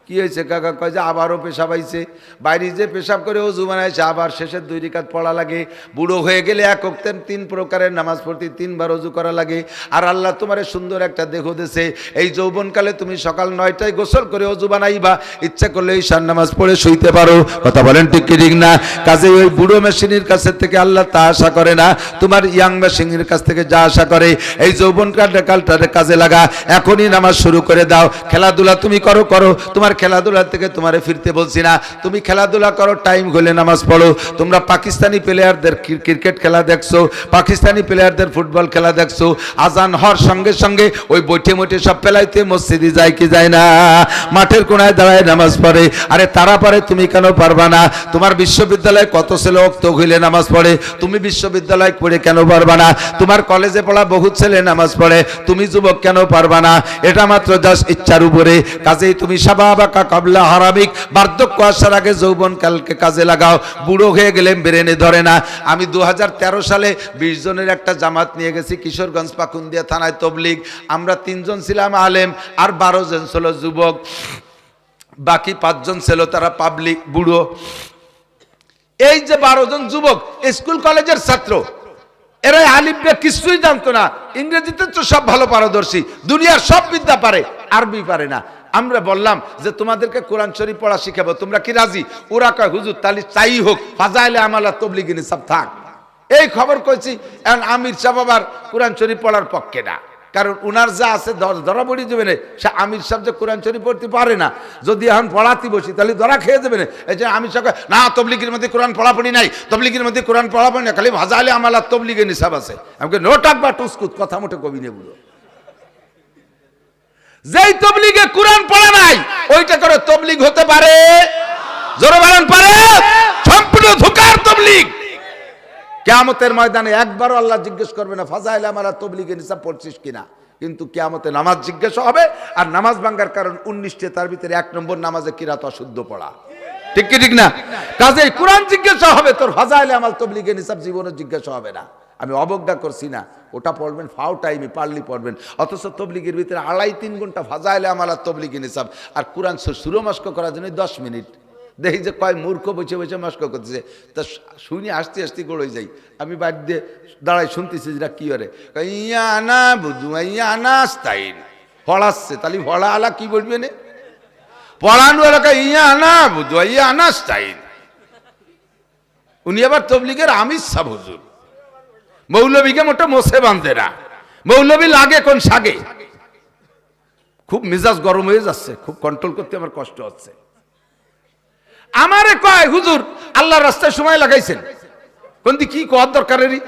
কি হয়েছে কাকা? কয় যে আবারও পেশাব আইছে। বাইরে যে পেশাব করে অজু বানাইছে, আবার শেষের 2 রাকাত পড়া লাগে। বুড়ো হয়ে গেলে এক ওয়াক্তে 3 প্রকারের নামাজ পড়তে 3 বার অজু করা লাগে। আর আল্লাহ তোমারে সুন্দর একটা দেহ দিয়েছে, এই যৌবনকালে তুমি সকাল 9টায় গোসল করে অজু বানাইবা, ইচ্ছা করলে ঈশার নামাজ পড়ে শুইতে পারো। কথা বলেন ঠিক কি ঠিক না? কাজে ওই বুড়ো মেশিনের কাছ থেকে আল্লাহ তা আশা করে না, তোমার ইয়াং মেশিনের কাছ থেকে যা আশা করে, এই যৌবনকালটারে কাজে লাগা, এখনই নামাজ শুরু করে দাও। খেলাধুলা তুমি করো, তোমার খেলাধুলা থেকে তোমারে ফিরতে বলছি না, তুমি খেলাধুলা করো, টাইম হলে নামাজ পড়ো। তোমরা পাকিস্তানি প্লেয়ারদের ক্রিকেট খেলা দেখছো, পাকিস্তানি প্লেয়ারদের ফুটবল খেলা দেখছো, আজান হওয়ার সঙ্গে সঙ্গে ওই বইটে মোটে সব পেলাইতে মসজিদে যায় কি যায় না? মাঠের কোনায় দাঁড়ায় নামাজ পড়ে। আরে তারা পারে, তুমি কেন পারবা না? তোমার বিশ্ববিদ্যালয়ে কত ছেলে ওয়াক্ত হইলে নামাজ পড়ে, তুমি বিশ্ববিদ্যালয় পড়ে কেন পারবা না? তোমার কলেজে পড়া বহু ছেলে নামাজ পড়ে, তুমি যুবক কেন পারবা না? এটা মাত্র জাস্ট ইচ্ছার উপরে। কাজেই তুমি সাবাবাকা কাবলা হারামিক, বার্ধক্য আসার আগে যৌবনকালকে কাজে লাগাও। বুড়ো হয়ে গেলেন ব্রেনে ধরে না। আমি 2013 সালে 20 জনের একটা জামাত নিয়ে গেছি কিশোরগঞ্জ পাকুন্দিয়া থানায় তবলিগ। আমরা 3 জন ছিলাম আলেম, আর 12 জন ছিল যুবক, বাকি 5 জন ছিল তারা পাবলিক বুড়ো। এই যে 12 জন যুবক স্কুল কলেজের ছাত্র, এরা আলিফ বে কিছুই জানতো না, ইংরেজিতে তো সব ভালো পারদর্শী, দুনিয়ার সব বিদ্যা পারে, আরবি পারে না। আমরা বললাম যে তোমাদেরকে কোরআন শরীফ পড়া শিখাবো, তোমরা কি রাজি? ওরা কয় হুজুর তাহলে চাই হোক, ফাজাইলে আমালা তবলিগি নিসাব থাক। এই খবর কইছি। এখন আমির সাহেব আবার কোরআন শরীফ পড়ার পক্ষে না, কারণ উনার যা আছে ধরা পড়ে যাবে না। সে আমির সাহেব যে কোরআন শরীফ পড়তে পারে না, যদি এখন পড়াতে বসি তাহলে ধরা খেয়ে যাবে না। এই যে আমির সাহেব না, তবলিগের মধ্যে কোরআন পড়াপড়ি নাই, তবলিগের মধ্যে কোরআন পড়াপড়ি না, খালি ভাজাইলে আমালা তবলিগি নিসাব আছে। আমাকে নোটাক বা টুসকুত কথা মোটে কবি নে বুঝো। যেই তবলিগে কোরআন পড়া নাই ওইটা করে তবলিগ হতে পারে? জোরে বলেন পারে? সম্পূর্ণ ধোঁকার তবলিগ। কিয়ামতের ময়দানে একবারও আল্লাহ জিজ্ঞেস করবে না ফাজাইলে আমারা তবলিগে নিসাব পড়ছিস কিনা, কিন্তু কিয়ামতে নামাজ জিজ্ঞেস হবে। আর নামাজ ভাঙ্গার কারণ 19টা, তার ভিতরে 1 নম্বর নামাজে কিরাত অশুদ্ধ পড়া। ঠিক কি ঠিক না? কাজেই কোরআন জিজ্ঞাসা হবে, তোর ফাজাইলে আমাল তবলিগে নিসাব জীবনে জিজ্ঞাসা হবে না। আমি অবজ্ঞা করছি না, ওটা পড়বেন ফাও টাইমে, পারলি পড়বেন। অথচ তবলিগের ভিতরে 2.5-3 ঘন্টা ফাজাইলে আমালা তবলিগে নিসাব, আর কোরআন সুরো মস্ক করার জন্য 10 মিনিট। দেখি যে কয় মূর্খ বসে বসে মস্ক করতেছে, তা শুনি আসতে আসতে গড়ে যাই। আমি বাড়ি দিয়ে দাঁড়াই শুনতেছি যেটা কি করে, ইয়া না বুঝু ইয়া না স্টাইল পড়াচ্ছে, তাহলে পড়া আলা কি বলবে না? পড়ানো এলাকা ইয়া না বুঝু ইয়া না স্টাইল। উনি আবার তবলিগের আমির সাহেব হুজুর, মৌলবীকে মোটা মোছে বাঁধে না, মৌলবী লাগে কোন সাগে। খুব মেজাজ গরম হয়ে যাচ্ছে, খুব কন্ট্রোল করতে আমার কষ্ট হচ্ছে। আমারে কয় হুজুর আল্লাহর রাস্তায় সময় লাগাইছেন, কোনদি কি কর দরকারেরই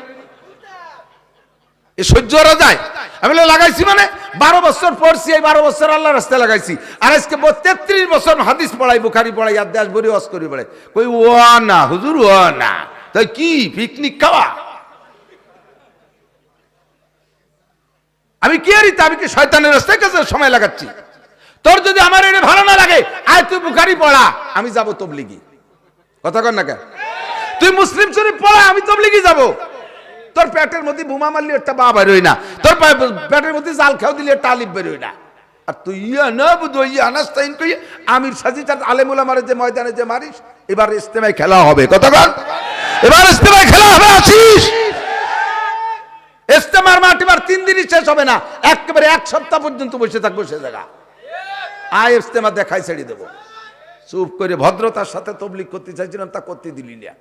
এ সহ্য করা যায়? আমি লাগাইছি মানে 12 বছর পড়ছি, এই 12 বছর আল্লাহর রাস্তায় লাগাইছি। আর আজকে 33 বছর হাদিস পড়াই, বুখারি পড়াই, আদেশ বরি ওয়াজ করি পড়াই। কই ও না হুজুর ও না, তাই কি পিকনিক খাওয়া? আমি কি আরি, আমি কি শয়তানের রাস্তায় কাছে সময় লাগাচ্ছি? তোর যদি আমার এটা ভালো না লাগে, আয় তুই বুখারি পড়া, আমি যাব তবলিগি। কথা কর না কেন? তুই মুসলিম শরীফ পড়া, আমি তবলিগি যাব। তোর পেটের মধ্যে বোমা মারলি একটা বা বেরোয় না, তোর পেটের মধ্যে জাল খাও দিলে একটা আলিফ বেরোয় না। আর তুই ইয়া না বুঝো ইয়া আনাস্তাইন কই আমির সাজি তার আলেমুল আমারে যে ময়দানে যে মারিস, এবার ইজতেমায় খেলা হবে। কথা কর, এবার ইজতেমায় খেলা হবে। আসিস ইজতেমার মাঠ এবার 3 দিনই শেষ হবে না, একেবারে 1 সপ্তাহ পর্যন্ত বসে থাকবো সে জায়গা। আয় ইজতেমা দেখাই ছেড়ে দেবো। চুপ করে ভদ্রতার সাথে তবলিগ করতে চাইছিলাম, তা করতে দিলি না।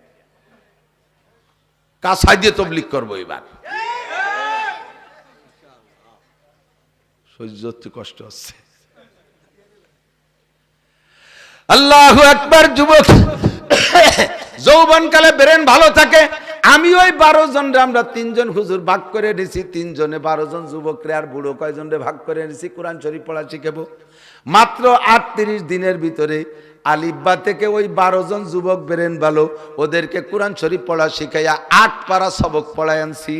কাছাই দিয়ে তবলিগ করবো এবার। সহ্য হচ্ছে, কষ্ট হচ্ছে। আল্লাহু আকবার। যুবক যৌবনকালে ব্রেন ভালো থাকে। আমি ওই 12 জন, আমরা 3 জন হুজুর ভাগ করে নিছি, 3 জনে 12 জন যুবকরে আর বুড়ো কয়জন রে ভাগ করে নিছি, কোরআন শরীফ পড়া শিখাবো। মাত্র 38 দিনের ভিতরে আলিফবা থেকে ওই 12 জন যুবক ব্রেন ভালো, ওদেরকে কোরআন শরীফ পড়া শিখাইয়া 8 পারা সবক পড়াই আনছি।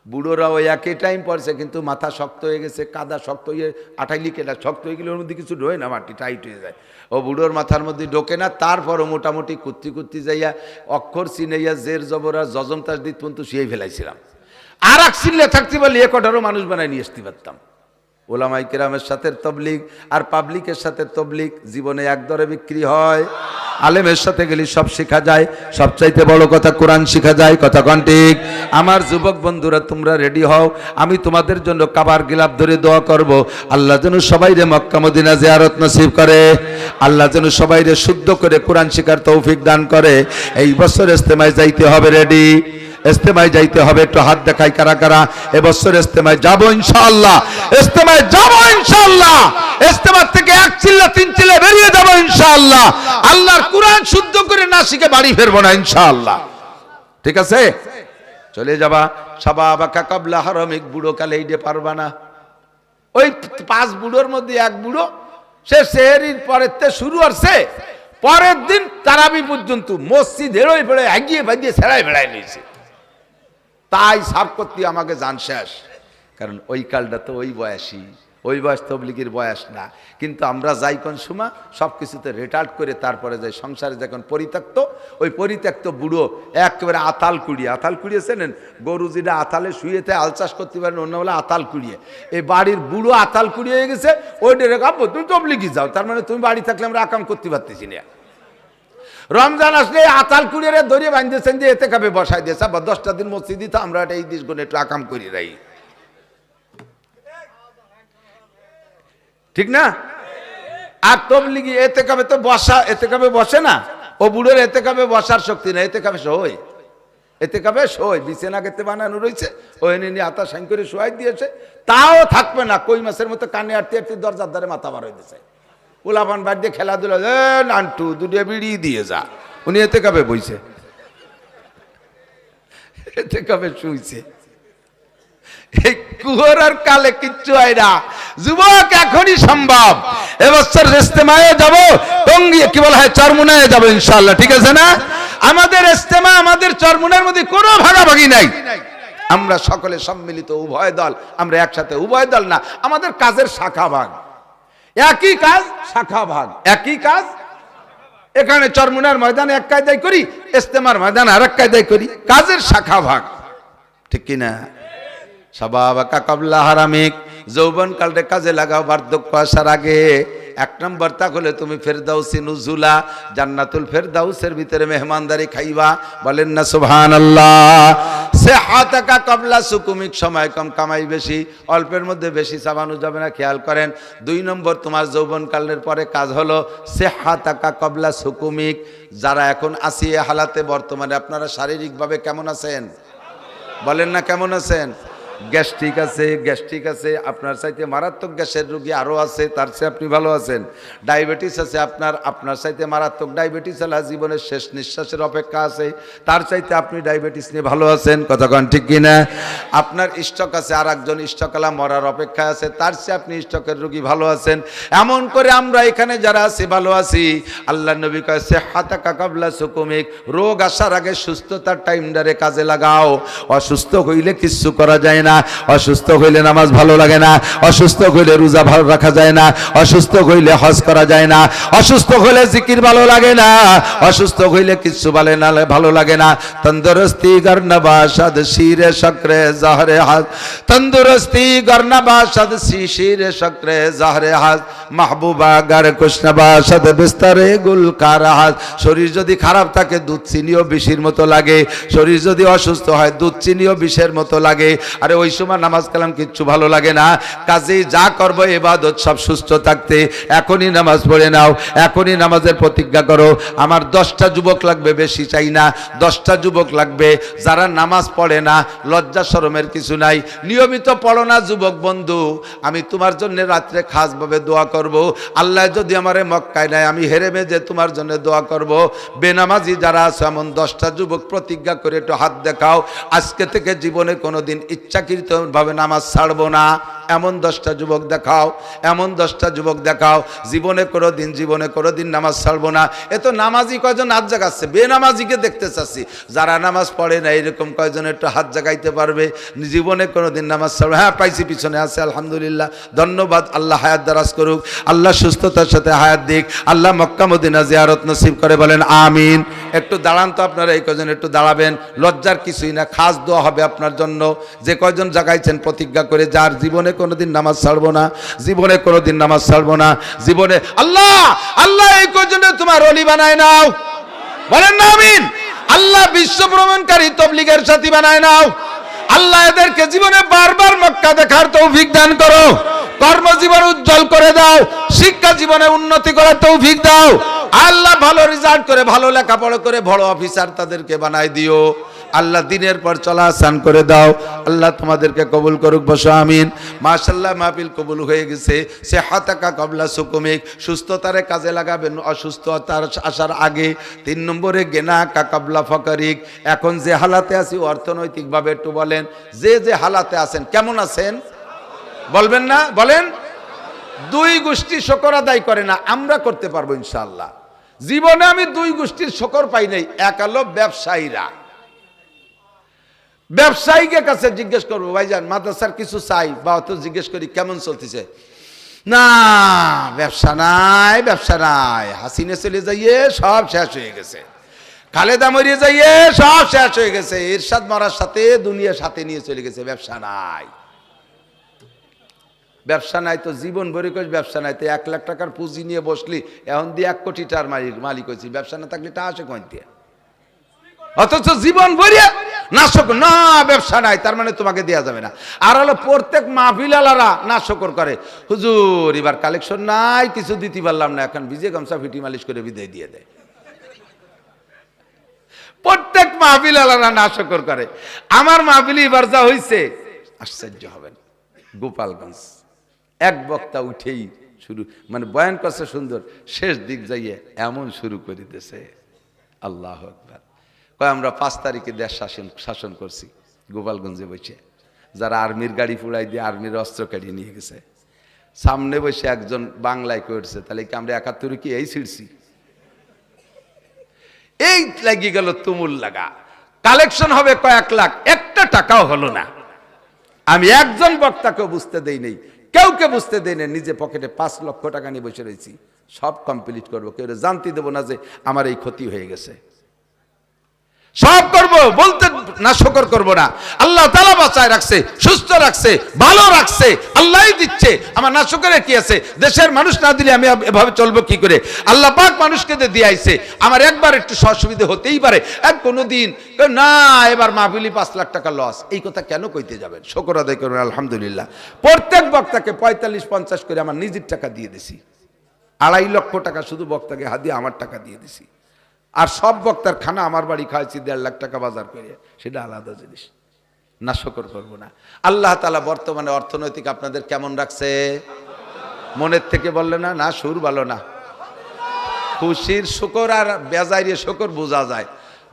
বুড়োরা ওই একই টাইম পড়ছে, কিন্তু মাথা শক্ত হয়ে গেছে, কাদা শক্ত হয়ে আঠাইলি কেটা শক্ত হয়ে গেলে ওর মধ্যে কিছু ঢোয় না, মাটি টাইট হয়ে যায়। ও বুড়োর মাথার মধ্যে ঢোকে না। তারপরও মোটামুটি কুত্তি কুত্তি যাইয়া অক্ষর চিনাইয়া জের জবরা জজম তাসদিদ পর্যন্ত শুয়েই ফেলাইছিলাম। আর এক চিল্লে থাকতে বলি 1 কোটারও মানুষ বানায় নিয়ে আসতে পারতাম। ওলামাই কেরামের সাথে তবলিগ আর পাবলিকের সাথে তবলিগ জীবনে এক দরে বিক্রি হয়। আলেমের সাথে গেলে সব শেখা যায়, সবচাইতে বড় কথা কোরআন শেখা যায়। কথা কোন ঠিক? আমার যুবক বন্ধুরা তোমরা রেডি হও, আমি তোমাদের জন্য কাবার গিলাফ ধরে দোয়া করব। আল্লাহ যেন সবাইরে মক্কা মদিনা জিয়ারত নসিব করে, আল্লাহ যেন সবাইরে শুদ্ধ করে কোরআন শেখার তৌফিক দান করে। এই বছর ইস্তেমায় যাইতে হবে, রেডি? ইস্তেমায় যাইতে হবে, একটু হাত দেখাই কারা কারা এবছর ইস্তেমায় যাব ইনশাআল্লাহ। ইস্তেমায় যাব ইনশাআল্লাহ। ইস্তেমা থেকে এক চিল্লা তিন চিল্লা বেরিয়ে যাব ইনশাআল্লাহ। আল্লাহর কুরআন শুদ্ধ করে না শিখে বাড়ি ফিরবো না ইনশাআল্লাহ। ঠিক আছে? চলে যাবা শাবাবাকা কাবলা হারামিক, বুড়ো কালে এইডে পারবা না। ওই 5 বুড়োর মধ্যে এক বুড়ো, সে সেহরির পরের তে শুরু হচ্ছে, পরের দিন তারাবি পর্যন্ত মসজিদের ওই বেড়ে এগিয়ে ভাগিয়ে ছেড়াই বেড়াই নিয়েছে। তাই সাফ করতে আমাকে জান শেষ, কারণ ওই কালটা তো ওই বয়সী, ওই বয়স তবলিগের বয়স না। কিন্তু আমরা যাই কোন সময় সব কিছুতে রিটার্ড করে তারপরে যাই সংসারে যখন পরিত্যক্ত, ওই পরিত্যক্ত বুড়ো একেবারে আতাল কুড়িয়েছেন। গরু যেটা আতালে শুয়েতে আল চাষ করতে পারেন, অন্য বলে আতাল কুড়িয়ে। এই বাড়ির বুড়ো আতাল কুড়িয়ে হয়ে গেছে। ওইটা রেখা তুমি তবলিগি যাও, তার মানে তুমি বাড়ি থাকলে আমরা আকাম করতে পারতেছি না। রমজান আসলে আতাল কুড়িয়ে ধরিয়ে বাঁধতেছেন যে এতে কাপে বসাই দিয়েছে, আবার 10টা দিন মসজিদে তো আমরা এই দিস গুণ একটু আকাম করি রাই, ঠিক না? আর তবলিগি এতে কাপে তো বসা, এতে কাপে বসে না। ও বুড়োর এতে কাপে বসার শক্তি না, এতে কাপে সই, এতে কাপে সই বিছানা খেতে বানানো রয়েছে, ওই নিয়ে আতা সাইন করে শোয়াই দিয়েছে, তাও থাকবে না। কই মাসের মতো কানে আটতে আটতে দরজার ধারে মাথা বার হয়ে দিয়েছে। উলাপান বাদ দিয়ে খেলাধুলা, নান্টু দুটো বিড়ি দিয়ে যা। উনি এতে কাপে বইছে, এতে কাপে শুইছে। এই কুহরার কালে কিচ্ছু হয় না যুবক, এখনই সম্ভব। এবছর ইস্তেমায় যাব, টঙ্গিয়ে কি বলা হয় চরমুনায় যাব ইনশাআল্লাহ। ঠিক আছে না? আমাদের ইস্তেমা, আমাদের চরমুনার মধ্যে কোনো ভাগাভাগি নাই। আমরা সকলে সম্মিলিত, উভয় দল, আমরা একসাথে। উভয় দল না, আমাদের কাজের শাখা ভাগ, একই কাজ শাখা ভাগ, একই কাজ। এখানে চরমুনার ময়দানে এক কায়দায় করি, ইস্তেমার ময়দানে আর এক কায়দায় করি, কাজের শাখা ভাগ, ঠিক কিনা? শাবাবাকা কাবলা হারামিক, যৌবন কালরে কাজে লাগাও বার্ধক্য আসার আগে। 1 নম্বর তা হলে তুমি ফেরদাউসি নুজুলা, জান্নাতুল ফেরদাউসের ভিতরে মেহমানদারি খাইবা। বলেন না সুবহানাল্লাহ। সিহাতাকা কাবলা সুকুমিক, সময় কম কামাই বেশি, অল্পের মধ্যে বেশি চাবানো যাবে না, খেয়াল করেন। 2 নম্বর তোমার যৌবন কালের পরে কাজ হলো সিহাতাকা কাবলা সুকুমিক। যারা এখন আছি এ হালাতে, বর্তমানে আপনারা শারীরিকভাবে কেমন আছেন? বলেন না কেমন আছেন? গ্যাস্ট্রিক আছে, গ্যাস্ট্রিক আছে, আপনার চাইতে মারাত্মক গ্যাসের রোগী আরও আছে, তার চেয়ে আপনি ভালো আছেন। ডায়াবেটিস আছে আপনার চাইতে মারাত্মক ডায়াবেটিস আলা, জীবনের শেষ নিঃশ্বাসের অপেক্ষা আছে, তার চাইতে আপনি ডায়াবেটিস নিয়ে ভালো আছেন। কথা কন ঠিক কিনা? আপনার স্ট্রোক আছে, আর একজন স্ট্রোক আলা মরার অপেক্ষা আছে, তার চেয়ে আপনি স্ট্রোকের রোগী ভালো আছেন। এমন করে আমরা এখানে যারা আছি ভালো আছি। আল্লাহ নবী কয় সিহাতাকা কাবলা সুকুমিক, রোগ আসার আগে সুস্থতার টাইমটারে কাজে লাগাও। অসুস্থ হইলে কিচ্ছু করা যায় না, অসুস্থ হইলে নামাজ ভালো লাগে না, অসুস্থ হইলে রোজা ভালো রাখা যায় না, অসুস্থ হইলে হজ করা যায় না, অসুস্থ হইলে জিকির ভালো লাগে না, অসুস্থ হইলে কিচ্ছু ভালো লাগে না। তন্দুরস্তি গরনা বাসাদ শিরে শক্রে জাহরে হাজ, তন্দুরস্তি গরনা বাসাদ শিরে শক্রে জাহরে হাজ, মাহবুবা গার কৃষ্ণ বাসাদ বিস্তারে গুলকার হাজ। শরীর যদি খারাপ থাকে দুধ চিনিও বিষের মতো লাগে, শরীর যদি অসুস্থ হয় দুধ চিনিও বিষের মতো লাগে। আরে ওই সময় নামাজ কালাম কিচ্ছু ভালো লাগে না। কাজেই যা করবো ইবাদত সব সুস্থ থাকতে এখনই নামাজ পড়ে নাও, এখনই নামাজের প্রতিজ্ঞা করো। আমার 10টা যুবক লাগবে, বেশি চাই না, 10টা যুবক লাগবে যারা নামাজ পড়ে না। লজ্জা শরমের কিছু নাই, নিয়মিত পড়ো না যুবক বন্ধু। আমি তোমার জন্য রাত্রে খাসভাবে দোয়া করব। আল্লাহ যদি আমারে মক্কায় নেয়, আমি হেরেমে যে তোমার জন্য দোয়া করব। বেনামাজি যারা আছে এমন 10টা যুবক প্রতিজ্ঞা করে একটু হাত দেখাও, আজকে থেকে জীবনে কোনোদিন ইচ্ছাকৃতভাবে নামাজ ছাড়বো না। এমন 10টা যুবক দেখাও, এমন 10টা যুবক দেখাও, জীবনে কোনোদিন নামাজ ছাড়বো না। এ তো নামাজি কয়জন হাত জাগাচ্ছে, বেনামাজিকে দেখতে চাচ্ছি। যারা নামাজ পড়ে না এরকম কয়জন একটু হাত জাগাইতে পারবে, জীবনে কোনোদিন নামাজ ছাড়বো? হ্যাঁ পাইছি, পিছনে আছে, আলহামদুলিল্লাহ, ধন্যবাদ। আল্লাহ হায়াত দারাজ করুক, আল্লাহ সুস্থতার সাথে হায়াত দিক, আল্লাহ মক্কা মদিনা জিয়ারত নসিব করে। বলেন আমিন। একটু দাঁড়ান তো আপনারা, এই কয়জন একটু দাঁড়াবেন, লজ্জার কিছুই না। খাস দোয়া হবে আপনার জন্য। যে কয়জন জাগাইছেন প্রতিজ্ঞা করে, যার জীবনে কোনোদিন নামাজ ছাড়বো না, জীবনে কোনোদিন নামাজ ছাড়বো না, জীবনে আল্লাহ আল্লাহ এই কয়জনে তোমার ওলি বানায় নাও, বলেন না আমিন। আল্লাহ বিশ্ব ভ্রমণকারী তবলিগের সাথী বানায় নাও। আল্লাহ এদেরকে জীবনে বারবার মক্কা দেখার তৌফিক দান করো। কর্মজীবন উজ্জ্বল করে দাও, শিক্ষা জীবনে উন্নতি করার তৌফিক দাও। আল্লাহ ভালো রেজাল্ট করে, ভালো লেখাপড়া করে বড় অফিসার তাদেরকে বানাই দিও। আল্লাহ দিনের পর চলা আসান করে দাও। আল্লাহ তোমাদেরকে কবুল করুক, বসো আমিন। মাশাআল্লাহ মাহফিল কবুল হয়ে গেছে। সে হাতাকা কবলা সুকুমিক, সুস্থতারে কাজে লাগাবেন অসুস্থতার আসার আগে। 3 নম্বরে গেনা কা কবলা ফকরিক, এখন যে হালাতে আছি অর্থনৈতিকভাবে একটু বলেন, যে হালাতে আছেন কেমন আছেন বলবেন না, বলেন। 2 গোষ্ঠী শকর আদায় করে না, আমরা করতে পারবো ইনশাআল্লাহ। জীবনে আমি 2 গোষ্ঠীর শকর পাই নাই। এক হলো ব্যবসায়ীরা, ব্যবসায়ীকে কাছে জিজ্ঞেস করবো, ভাইজান মাদ্রাসার কিছু চাই, বা অত জিজ্ঞেস করি কেমন চলতেছে, না ব্যবসা নাই, ব্যবসা নাই। হাসিনা চলে যাইয়ে সব শেষ হয়ে গেছে, খালেদা মরিয়ে যাইয়ে সব শেষ হয়ে গেছে, এরশাদ মারার সাথে দুনিয়া সাথে নিয়ে চলে গেছে, ব্যবসা নাই। ব্যবসা নাই তো জীবন ভরে কইস ব্যবসা নাই, তো 1 লাখ টাকার পুঁজি নিয়ে বসলি, এখন দিয়ে 1 কোটি টাকার মালিক হয়েছি, ব্যবসা না থাকলে টা আসে কইতে। অথচ জীবন ভরিয়া নাশক না, ব্যবসা নাই, তার মানে তোমাকে দেয়া যাবে না। আর হলো প্রত্যেক মাহফিলালারা নাশকর করে, হুজুর এবার কালেকশন নাই, কিছু দিতে পারলাম না, এখন ভিজে গামছা ফিটি মালিশ করে বিদায় দিয়ে দেয়। প্রত্যেক মাহফিলালারা নাশকর করে। আমার মাহফিল এবার যা হইছে আশ্চর্য হবেন। গোপালগঞ্জ এক বক্তা উঠেই শুরু, মানে বয়ান করছে সুন্দর, শেষ দিক যাইয়ে এমন শুরু করে দিতেছে, আল্লাহু আকবার। কয় আমরা 5 তারিখে দেশ শাসন করছি গোপালগঞ্জে বসে, যারা আর্মির গাড়ি পুড়াই দিয়ে আর্মির অস্ত্র কাটিয়ে নিয়ে গেছে। সামনে বসে একজন বাংলায় করছে, তাহলে কি আমরা 71 কি এই ছিড়ছি? এই লাগিয়ে গেল তুমুল লাগা। কালেকশন হবে কয়েক লাখ, একটা টাকাও হলো না। আমি একজন বক্তাকেও বুঝতে দেই নেই, কেউকে বুঝতে দেই না, নিজে পকেটে 5 লক্ষ টাকা নিয়ে বসে রয়েছি, সব কমপ্লিট করবো, কেউ জানতে দেবো না যে আমার এই ক্ষতি হয়ে গেছে। সব করব, বলতে না শকর করব না। আল্লাহ তাআলা বাঁচায় রাখছে, সুস্থ রাখছে, ভালো রাখছে, আল্লাহই দিচ্ছে, আমার না শকরের কি আছে? দেশের মানুষ না দিলে আমি এভাবে চলবো কি করে? আল্লাহ পাক মানুষকে দিয়ে আইছে, আমার একবার একটু অসুবিধা হতেই পারে, কোনোদিন না এবার মাহফিলি 5 লাখ টাকা লস, এই কথা কেন কইতে যাবেন? শকর আদায় করবেন আলহামদুলিল্লাহ। প্রত্যেক বক্তাকে 45-50 করে আমার নিজের টাকা দিয়ে দিছি, 2.5 লক্ষ টাকা শুধু বক্তাকে হাদিয়া আমার টাকা দিয়ে দিছি। আর সব বক্তার খানা আমার বাড়ি খাওয়াইছি 1.5 লাখ টাকা বাজার করে, সেটা আলাদা জিনিস, না শকর করবো না। আল্লাহ তাআলা বর্তমানে অর্থনৈতিক আপনাদের কেমন রাখছে? মনের থেকে বললে না, না সুর ভালো না, খুশির শুকর আর বেজাইরে শুকর বোঝা যায়।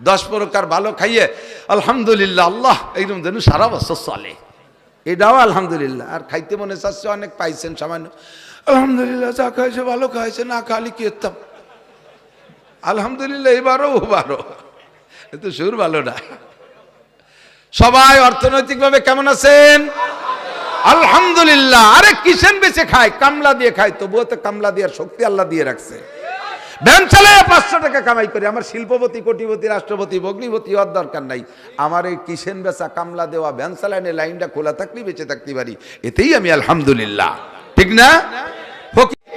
10 প্রকার ভালো খাইয়ে আলহামদুলিল্লাহ, আল্লাহ এইরকম যেন সারা বছর চলে, এটাও আলহামদুলিল্লাহ। আর খাইতে মনে চাচ্ছে, অনেক পাইছেন সামান্য, আলহামদুলিল্লাহ যা খাইছে ভালো খাইছে, না খালি কি হতাম আলহামদুলিল্লাহ, এবারও ওবারও, এত সুর ভালো না। সবাই অর্থনৈতিকভাবে কেমন আছেন? আলহামদুলিল্লাহ। আরে কিসেন বেঁচে খায়? কামলা দিয়ে খায়, তবুও তো কামলা দেওয়ার শক্তি আল্লাহ দিয়ে রাখছে। ভ্যান চালায় 500 টাকা কামাই করে, আমার শিল্পপতি, কোটিপতি, রাষ্ট্রপতি, ভগ্নিপতি হওয়ার দরকার নাই। আমার এই কিসেন বেচা, কামলা দেওয়া, ভ্যান চালানোর লাইনটা খোলা থাকলেই বেঁচে থাকতে পারি, এতেই আমি আলহামদুলিল্লাহ। ঠিক না?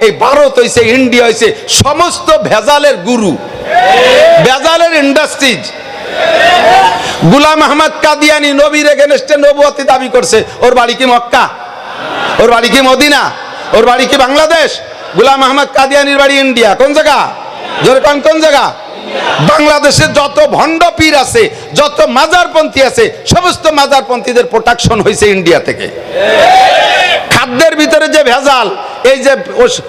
এই ভারত হইছে, ইন্ডিয়া হইছে সমস্ত ভেজালের গুরু, ভেজালের ইন্ডাস্ট্রিজ। গোলাম আহমদ কাদিয়ানি নবীর এগেনস্টে নবুয়তি দাবি করছে, ওর বাড়ি কি মক্কা? ওর বাড়ি কি মদিনা? ওর বাড়ি কি বাংলাদেশ? গোলাম আহমদ কাদিয়ানির বাড়ি ইন্ডিয়া। কোন জায়গা? জোরে কোন জায়গা? বাংলাদেশে যত ভণ্ড পীর আছে, যত মাজারপন্থী আছে, সমস্ত মাজারপন্থীদের প্রোটেকশন হয়েছে ইন্ডিয়া থেকে। খাদ্যের ভিতরে যে ভেজাল, এই যে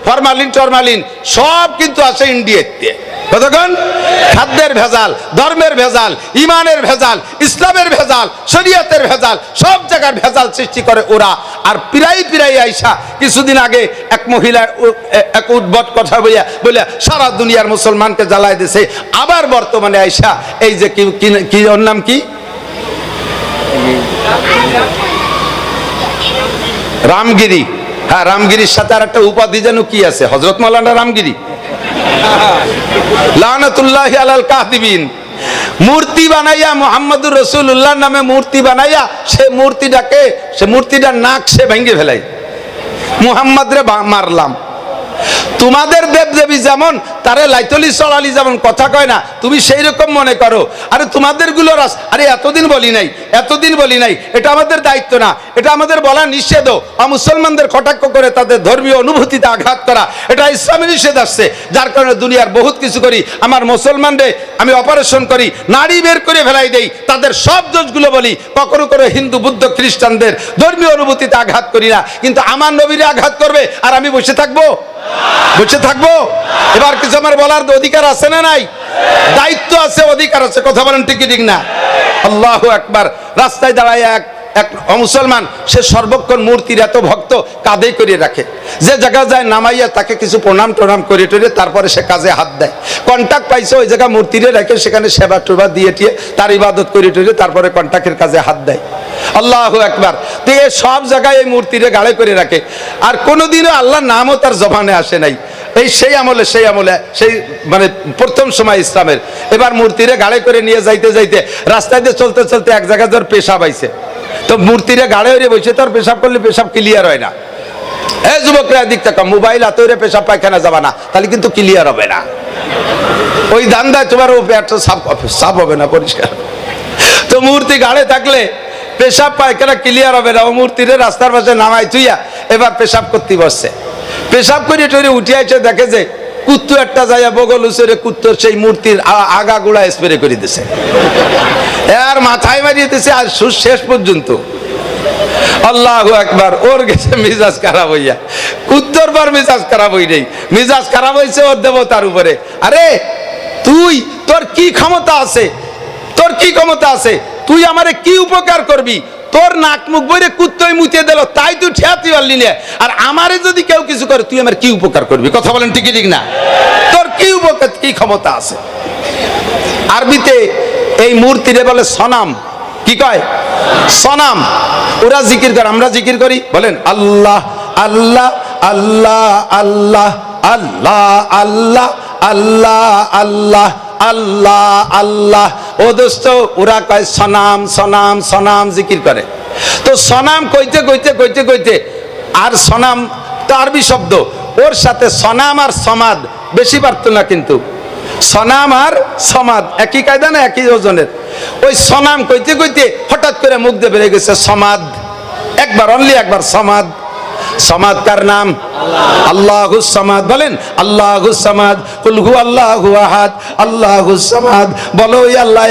ফরমালিন টরমালিন সব কিন্তু আসে ইন্ডিয়াতে। কতক্ষণ? খাদ্যের ভেজাল, ধর্মের ভেজাল, ইমানের ভেজাল, ইসলামের ভেজাল, শরীয়তের ভেজাল, সব জায়গার ভেজাল সৃষ্টি করে ওরা। আর পিরাই আইসা কিছুদিন আগে এক মহিলা এক উদ্ভট কথা বলে সারা দুনিয়ার মুসলমানকে জ্বালাই দিছে। আবার বর্তমানে আইসা এই যে কি ওর নাম কি, রামগিরি, হ্যাঁ রামগিরির সাথে আর একটা উপাধি যেন কি আছে, হযরত মাওলানা রামগিরি। লানাতুল্লাহি আলাল কাযিবিন। মূর্তি বানাইয়া মুহাম্মদুর রাসূলুল্লাহর নামে মূর্তি বানাইয়া সে মূর্তিটার নাক সে ভেঙে ফেলাই, মুহাম্মদ রে মারলাম। তোমাদের দেবদেবী যেমন তারে লাইতলি চলালি যেমন কথা কয় না, তুমি সেই রকম মনে করো। আরে তোমাদের গুলো আরে এতদিন বলি নাই, এটা আমাদের দায়িত্ব না, এটা আমাদের বলা নিষেধ। মুসলমানদের কটাক্ষ করে তাদের ধর্মীয় অনুভূতিতে আঘাত করা, এটা ইসলামে নিষেধ আসছে। যার কারণে দুনিয়ার বহুত কিছু করি। আমার মুসলমানদের আমি অপারেশন করি, নারী বের করে ফেলাই দেই, তাদের সব দোষগুলো বলি। কখনো করে হিন্দু বুদ্ধ খ্রিস্টানদের ধর্মীয় অনুভূতিতে আঘাত করি না, কিন্তু আমার নবীরে আঘাত করবে আর আমি বসে থাকবো? এবার কিছু আমার বলার অধিকার আছে না নাই? দায়িত্ব আছে, অধিকার আছে, কথা বলেন ঠিক ঠিক না? আল্লাহু আকবার। রাস্তায় দাঁড়ায় এক মুসলমান, সে সর্বক্ষণ মূর্তির এত ভক্ত, কাঁধে করে রাখে। যে জায়গা যায় নামাইয়া তাকে কিছু প্রণাম টনাম করে টরে তারপরে সে কাজে হাত দেয়। কন্টাক্ট পাইছে ওই জায়গা মূর্তিরে রেখে সেখানে সেবা টোবা দিয়ে টিয়ে তার ইবাদত করে টরে তারপরে কন্টাক্টের কাজে হাত দেয়। আল্লাহু আকবার। তো এই সব জায়গায় এই মূর্তিরে গাড়ে করে রাখে, আর কোনোদিনও আল্লাহর নামও তার জবানে আসে নাই। সেই আমলে সেই মানে প্রথম সময় ইসলামের। এবার মূর্তিরে গাড়ে করে নিয়ে যাইতে যাইতে রাস্তায় দিয়ে চলতে চলতে এক জায়গায় তোর পেশাব আইছে। তো মূর্তিরে গাড়ে হয়ে বসে তোর পেশাব করলে পেশাব ক্লিয়ার হয় না। এই যুবকরা দিক থেকে মোবাইল হাতে হয়ে পেশাব পায়খানা যাবা না, তাহলে কিন্তু ক্লিয়ার হবে না। ওই দান্দায় তোমার ও পেটটা সাফ হবে না, পরিষ্কার। তো মূর্তি গাড়ে থাকলে পেশাব পায়খানা ক্লিয়ার হবে না। ও মূর্তিরে রাস্তার পাশে নামাই তুইয়া এবার পেশাব করতে বসছে। পেশাব করে টরে উঠে আসে, দেখে যে কুত্তু একটা যাইয়া বগল উচরে কুত্তর সেই মূর্তির আগা গুড়া স্প্রে করে দিছে, আর মাথায় মারিয়ে দিছে আর শেষ পর্যন্ত। আল্লাহু আকবার। ওর গেছে মিজাজ খারাপ হইয়া, কুত্তর পর মিজাজ খারাপ হই নেই, মিজাজ খারাপ হয়েছে ওর দেবতার উপরে। আরে তোর কি ক্ষমতা আছে? তুই আমারে কি উপকার করবি? তোর নাক মুখ বইরে কুত্তই মুতিয়ে দিল, তাই তুই ঠেয়াতে পারলি না। আর আমারে যদি কেউ কিছু করে তুই আমার কি উপকার করবি? কথা বলেন ঠিক ঠিক না? তোর কি উপকার, কি ক্ষমতা আছে? আরবিতে এই মূর্তিরে বলে সনাম। কি কয়? সনাম। ওরা জিকির করে, আমরা জিকির করি। বলেন আল্লাহ আল্লাহ আল্লাহ আল্লাহ আল্লাহ আল্লাহ আল্লাহ আল্লাহ আল্লাহ আল্লাহ। ও দোস্ত, ওরা কয় সনাম সনাম সনাম জিকির করে। তো সনাম কইতে কইতে কইতে কইতে, আর সনাম তো আরবি শব্দ, ওর সাথে সনাম আর সমাদ বেশি পারত না, কিন্তু সনাম আর সমাদ একই কায়দা না, একই ওজনের। ওই সনাম কইতে কইতে হঠাৎ করে মুখ দিয়ে বেরিয়ে গেছে সমাদ। একবার, অনলি একবার সমাদ। সমাদ কার নাম? আল্লাহুস সামাদ। বলেন আল্লাহুস সামাদ। কুল হু আল্লাহু আহাদ আল্লাহুস সামাদ। বলো ওই আল্লাহ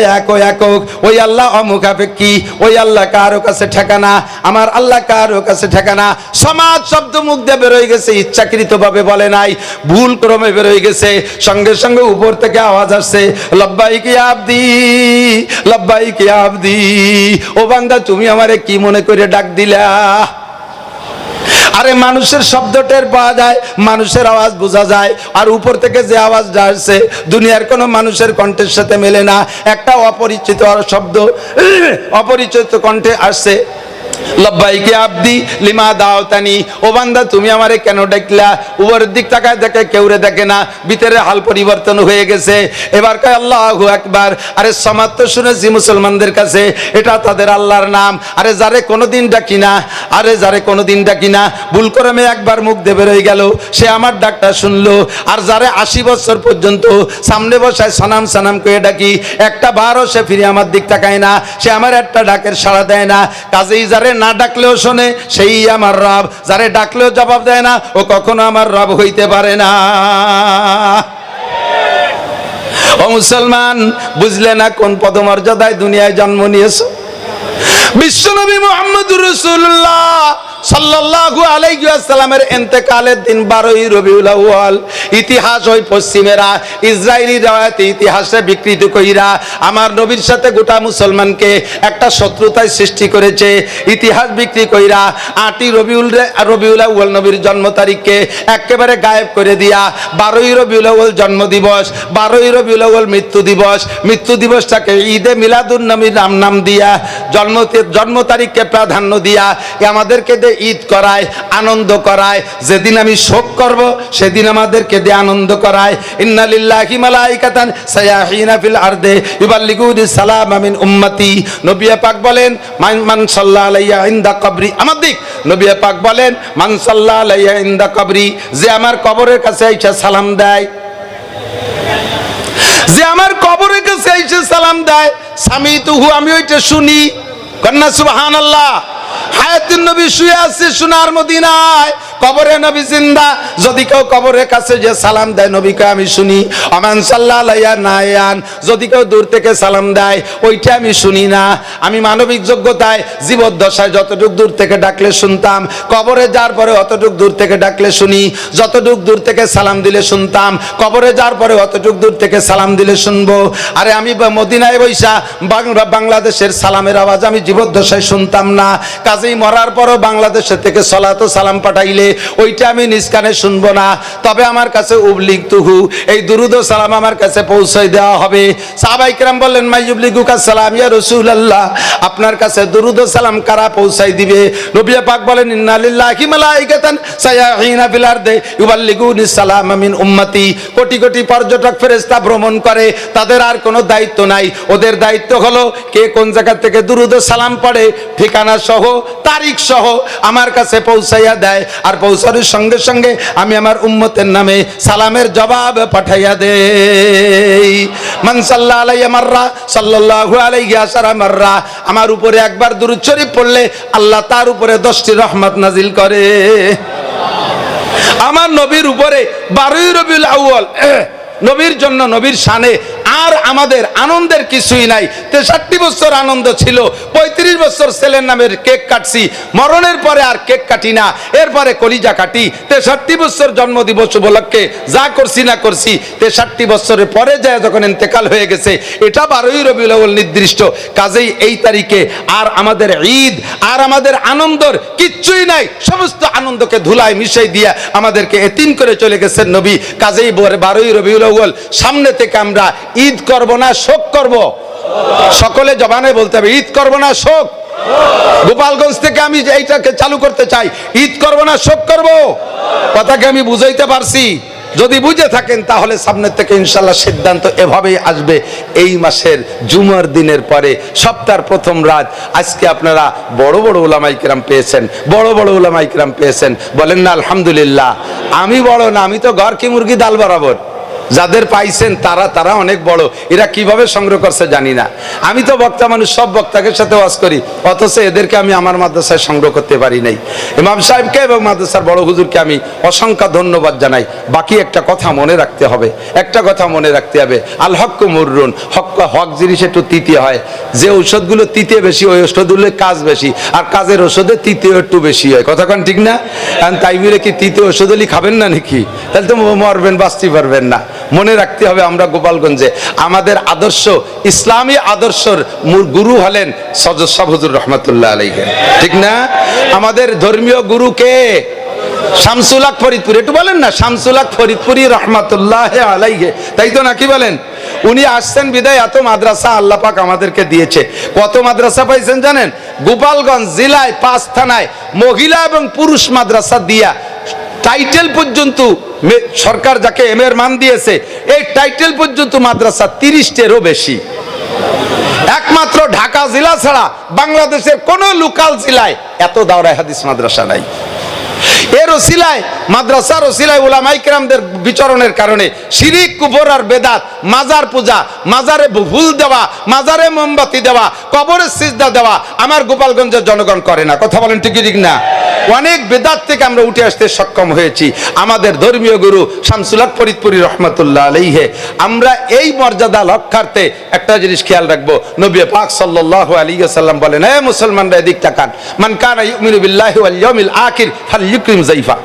একক, ওই আল্লাহ অমুখাপেক্ষী, ওই আল্লাহ কারো কাছে ঠিকানা, আমার আল্লাহ কারো কাছে ঠিকানা। সমাদ শব্দ মুখ দিয়ে বের হয়ে গেছে, ইচ্ছাকৃতভাবে বলে নাই, ভুল ক্রমে বের হয়ে গেছে। সঙ্গে সঙ্গে উপর থেকে আওয়াজ আসছে, লব্বাইক ইয়া আবদি, লব্বাইক ইয়া আবদি। ও বান্দা, তুমি আমারে কি মনে করে ডাক দিলা? আরে মানুষের শব্দ টের পাওয়া যায়, মানুষের আওয়াজ বোঝা যায়, আর উপর থেকে যে আওয়াজটা আসছে দুনিয়ার কোনো মানুষের কণ্ঠের সাথে মেলে না। একটা অপরিচিত শব্দ অপরিচিত কণ্ঠে আসছে, লব্বাইকে আবদি লিমা দাওতানি। ও বান্দা, তুমি আমারে কেন ডাকলা? উপরের দিক তাকায় দেখে কেউরে দেখে না, ভিতরে হাল পরিবর্তন হয়ে গেছে। এবার কয় আল্লাহু আকবার। আরে সমাদ তো শুনেছি মুসলমানদের কাছে, এটা তাদের আল্লাহর নাম। আরে যারে কোনোদিন ডাকি না, ভুল ক্রমে একবার মুখ দিয়ে বের হয়ে গেল, সে আমার ডাকটা শুনলো। আর যারে 80 বছর পর্যন্ত সামনে বসায় সানাম সানাম করে ডাকি, একটা বারও সে ফিরে আমার দিক তাকায় না, সে আমার একটা ডাকের সাড়া দেয় না। কাজেই যারে না ডাকলেও শোনে সেই আমার রব, যারে ডাকলেও জবাব দেয় না ও কখনো আমার রব হইতে পারে না। ও মুসলমান, বুঝলে না কোন পদমর্যাদায় দুনিয়ায় জন্ম নিয়েছো? বিশ্বনবী মুহাম্মদুর রাসূলুল্লাহ সাল্লাল্লাহু আলাইহি ওয়াসাল্লামের ইন্তেকালের দিন 12ই রবিউল আউয়াল। ইতিহাস ওই পশ্চিমেরা ইসরায়েলি রাওয়ায়াতে ইতিহাসে বিকৃত কইরা আমার নবীর সাথে গোটা মুসলমানকে একটা শত্রুতায় সৃষ্টি করেছে। ইতিহাস বিক্রি কইরা 8ই রবিউল আউয়াল নবীর জন্ম তারিখকে একেবারে গায়েব করে দিয়া 12ই রবিউল আউয়াল জন্ম দিবস, 12ই রবিউল আউয়াল মৃত্যু দিবসটাকে ঈদে মিলাদুন নবীর নাম দিয়া জন্ম তারিখকে প্রাধান্য দিয়া আমাদেরকে ঈদ করায়, আনন্দ করায়। যেদিন আমি শোক করব সেদিন আমাদেরকে দিয়ে আনন্দ করায়। ইন্না লিল্লাহি মালাইকাতান সায়াহিনা ফিল আরদে ইউবাল্লিগুনি সালাম মিন উম্মতি। নবী পাক বলেন মান সাল্লাল্লাহু আলাইহি ইনদা কবরি, আমার দিক নবী পাক বলেন মান সাল্লাল্লাহু আলাইহি ইনদা কবরি, যে আমার কবরের কাছে এসে সালাম দেয়, যে আমার কবরের কাছে এসে সালাম দেয়, সামিতুহু, আমি ওইটা শুনি। কন্যা সুবহানাল্লাহ। হায়াতুন নবী শুয়ে আছে সোনার মদিনায়, কবরে নবী জিন্দা। যদি কেউ কবরের কাছে যে সালাম দেয় নবীকে আমি শুনি। আমান সাল্লাল্লাহু আলাইহি নায়ান, যদি কেউ দূর থেকে সালাম দেয় ওইটা আমি শুনি না। আমি মানবিক যোগ্যতায় জীবদ্দশায় যতটুক দূর থেকে ডাকলে শুনতাম, কবরে যাওয়ার পরে অতটুক দূর থেকে ডাকলে শুনি। যতটুক দূর থেকে সালাম দিলে শুনতাম, কবরে যাওয়ার পরে অতটুক দূর থেকে সালাম দিলে শুনবো। আরে আমি মদিনায় বৈশা বাংলাদেশের সালামের আওয়াজ আমি জীবদ্দশায় শুনতাম না। কাজেই মরার পরও বাংলাদেশের থেকে সলাত ও সালাম পাঠাইলে ওইটা আমি নিজ কানে শুনবো না। তবে আমার কাছে উবলিগ তুহু, এই দুরুদ ও সালাম আমার কাছে পৌঁছাই দেওয়া হবে। সাহাবায়ে কেরাম বললেন মাইয়ুবলিগুকা সালাম ইয়া রাসূলুল্লাহ, আপনার কাছে দুরুদ ও সালাম কারা পৌঁছাই দিবে? নবী পাক বলেন ইন্না লিল্লাহি মালাইকাতান সায়াহিনা ফিল আরদি ইউবাল্লিগুনি সালাম মিন উম্মতি। কোটি কোটি পর্যটক ফেরেশতা ভ্রমণ করে, তাদের আর কোনো দায়িত্ব নাই। ওদের দায়িত্ব হলো কে কোন জায়গা থেকে দুরুদ ও সালাম পড়ে ঠিকানা সহ তারিখ সহ আমার কাছে পৌঁছাইয়া দেয়। আর পৌঁছানোর সঙ্গে সঙ্গে আমি আমার উম্মতের নামে সালামের জবাব পাঠাইয়া দেই। মান সাল্লাল্লাহু আলাইহি মাররা সাল্লাল্লাহু আলাইহি আশারা মাররা, আমার উপরে একবার দুরূদ শরীফ পড়লে আল্লাহ তার উপরে 10টি রহমত নাজিল করে। আমার নবীর উপরে 12 রবিউল আউয়াল নবীর জন্য, নবীর শানে আর আমাদের আনন্দের কিছুই নাই। 63 বছর আনন্দ ছিল, 35 বছর ছেলের নামের কেক কাটছি, মরণের পরে আর কেক কাটি না, এরপরে কলিজা কাটি। 63 বছর জন্মদিবস উপলক্ষে যা করছি না করছি, 63 বছরের পরে যায় যখন ইন্তেকাল হয়ে গেছে, এটা 12 রবিউল আউয়াল নির্দিষ্ট। কাজেই এই তারিখে আর আমাদের ঈদ আর আমাদের আনন্দর কিচ্ছুই নাই। সমস্ত আনন্দকে ধুলায় মিশাই দিয়ে আমাদেরকে এতিম করে চলে গেছেন নবী। কাজেই 12 রবিউল আউয়াল সামনে থেকে আমরা ঈদ করব না শোক করব? সকলে জবানে বলতে হবে ঈদ করব না শোক। গোপালগঞ্জ থেকে আমি এইটাকে চালু করতে চাই, ঈদ করব না শোক করব? কথাকে আমি বুঝাইতে পারছি? যদি বুঝে থাকেন তাহলে সামনের থেকে ইনশাআল্লাহ সিদ্ধান্ত এভাবেই আসবে। এই মাসের জুমার দিনের পরে সপ্তাহের প্রথম রাত। আজকে আপনারা বড় বড় উলামায়ে কেরাম পেয়েছেন, বড় বড় উলামায়ে কেরাম পেয়েছেন, বলেন না আলহামদুলিল্লাহ। আমি বড় না, আমি তো ঘর কি মুরগি ডাল বরাবর। যাদের পাইছেন তারা অনেক বড়। এরা কিভাবে সংগ্রহ করছে জানি না। আমি তো বক্তা মানুষ, সব বক্তাকে সাথে ওয়াজ করি, অথচ এদেরকে আমি আমার মাদ্রাসায় সংগ্রহ করতে পারি নাই। ইমাম সাহেবকে এবং মাদ্রাসার বড় হুজুরকে আমি অসংখ্য ধন্যবাদ জানাই। বাকি একটা কথা মনে রাখতে হবে, একটা কথা মনে রাখতে হবে, আল হক মুররুন, হক জিনিস একটু তিতে হয়। যে ঔষধগুলো তিতে বেশি, ওই ঔষধগুলোর কাজ বেশি, আর কাজের ওষুধে তিতে একটু বেশি হয়। কথা কান ঠিক না? কারণ তাই বলে কি তিতে ওষুধ হলে খাবেন না নাকি? তাহলে তো মরবেন, বাঁচতে পারবেন না। মনে রাখতে হবে আমরা গোপালগঞ্জে আমাদের আদর্শ, ইসলামী আদর্শের গুরু হলেন সজদ সাহেব হুজুর রহমাতুল্লাহ আলাইহি, ঠিক না? আমাদের ধর্মীয় গুরু কে? শামসুল হক ফরিদপুরি। একটু বলেন না শামসুল হক ফরিদপুরি রহমাতুল্লাহ আলাইহি, তাই তো নাকি বলেন? উনি আসছেন বিদায় এত মাদ্রাসা আল্লাহ পাক আমাদেরকে দিয়েছে। কত মাদ্রাসা পাইছেন জানেন? গোপালগঞ্জ জেলায় 5 থানায় মহিলা এবং পুরুষ মাদ্রাসা দিয়া টাইটেল পর্যন্ত সরকার যাকে এম এর মান দিয়েছে, এই টাইটেল পর্যন্ত মাদ্রাসা 30টেরও বেশি। একমাত্র ঢাকা জেলা ছাড়া বাংলাদেশের কোন লোকাল জেলায় এত দাওরায়ে হাদিস মাদ্রাসা নাই। এর ওসিলায় মাদ্রাসার ওসিলায় উলামায়ে কেরামদের বিচরণের কারণে শিরিক, কুফর আর বেদাত, মাজার পূজা, মাজারে ফুল দেওয়া, মাজারে মোমবাতি দেওয়া, কবরে সিজদা দেওয়া আমার গোপালগঞ্জের জনগণ করে না। কথা বলেন ঠিক ঠিক না? অনেক বেদাত থেকে আমরা উঠে আসতে সক্ষম হয়েছি। আমাদের ধর্মীয় গুরু শামসুল হক ফরিদপুরি রহমাতুল্লাহ আলাইহি, আমরা এই মর্যাদা রক্ষার্থে একটা জিনিস খেয়াল রাখবো। নবী পাক সাল্লাল্লাহু আলাইহি ওয়াসাল্লাম বলেন, হে মুসলমানরা এদিক তাকান, মান কানা ইউমিনু বিল্লাহি ওয়াল ইয়াউমিল আখির ফালইউকরিম যায়ফা।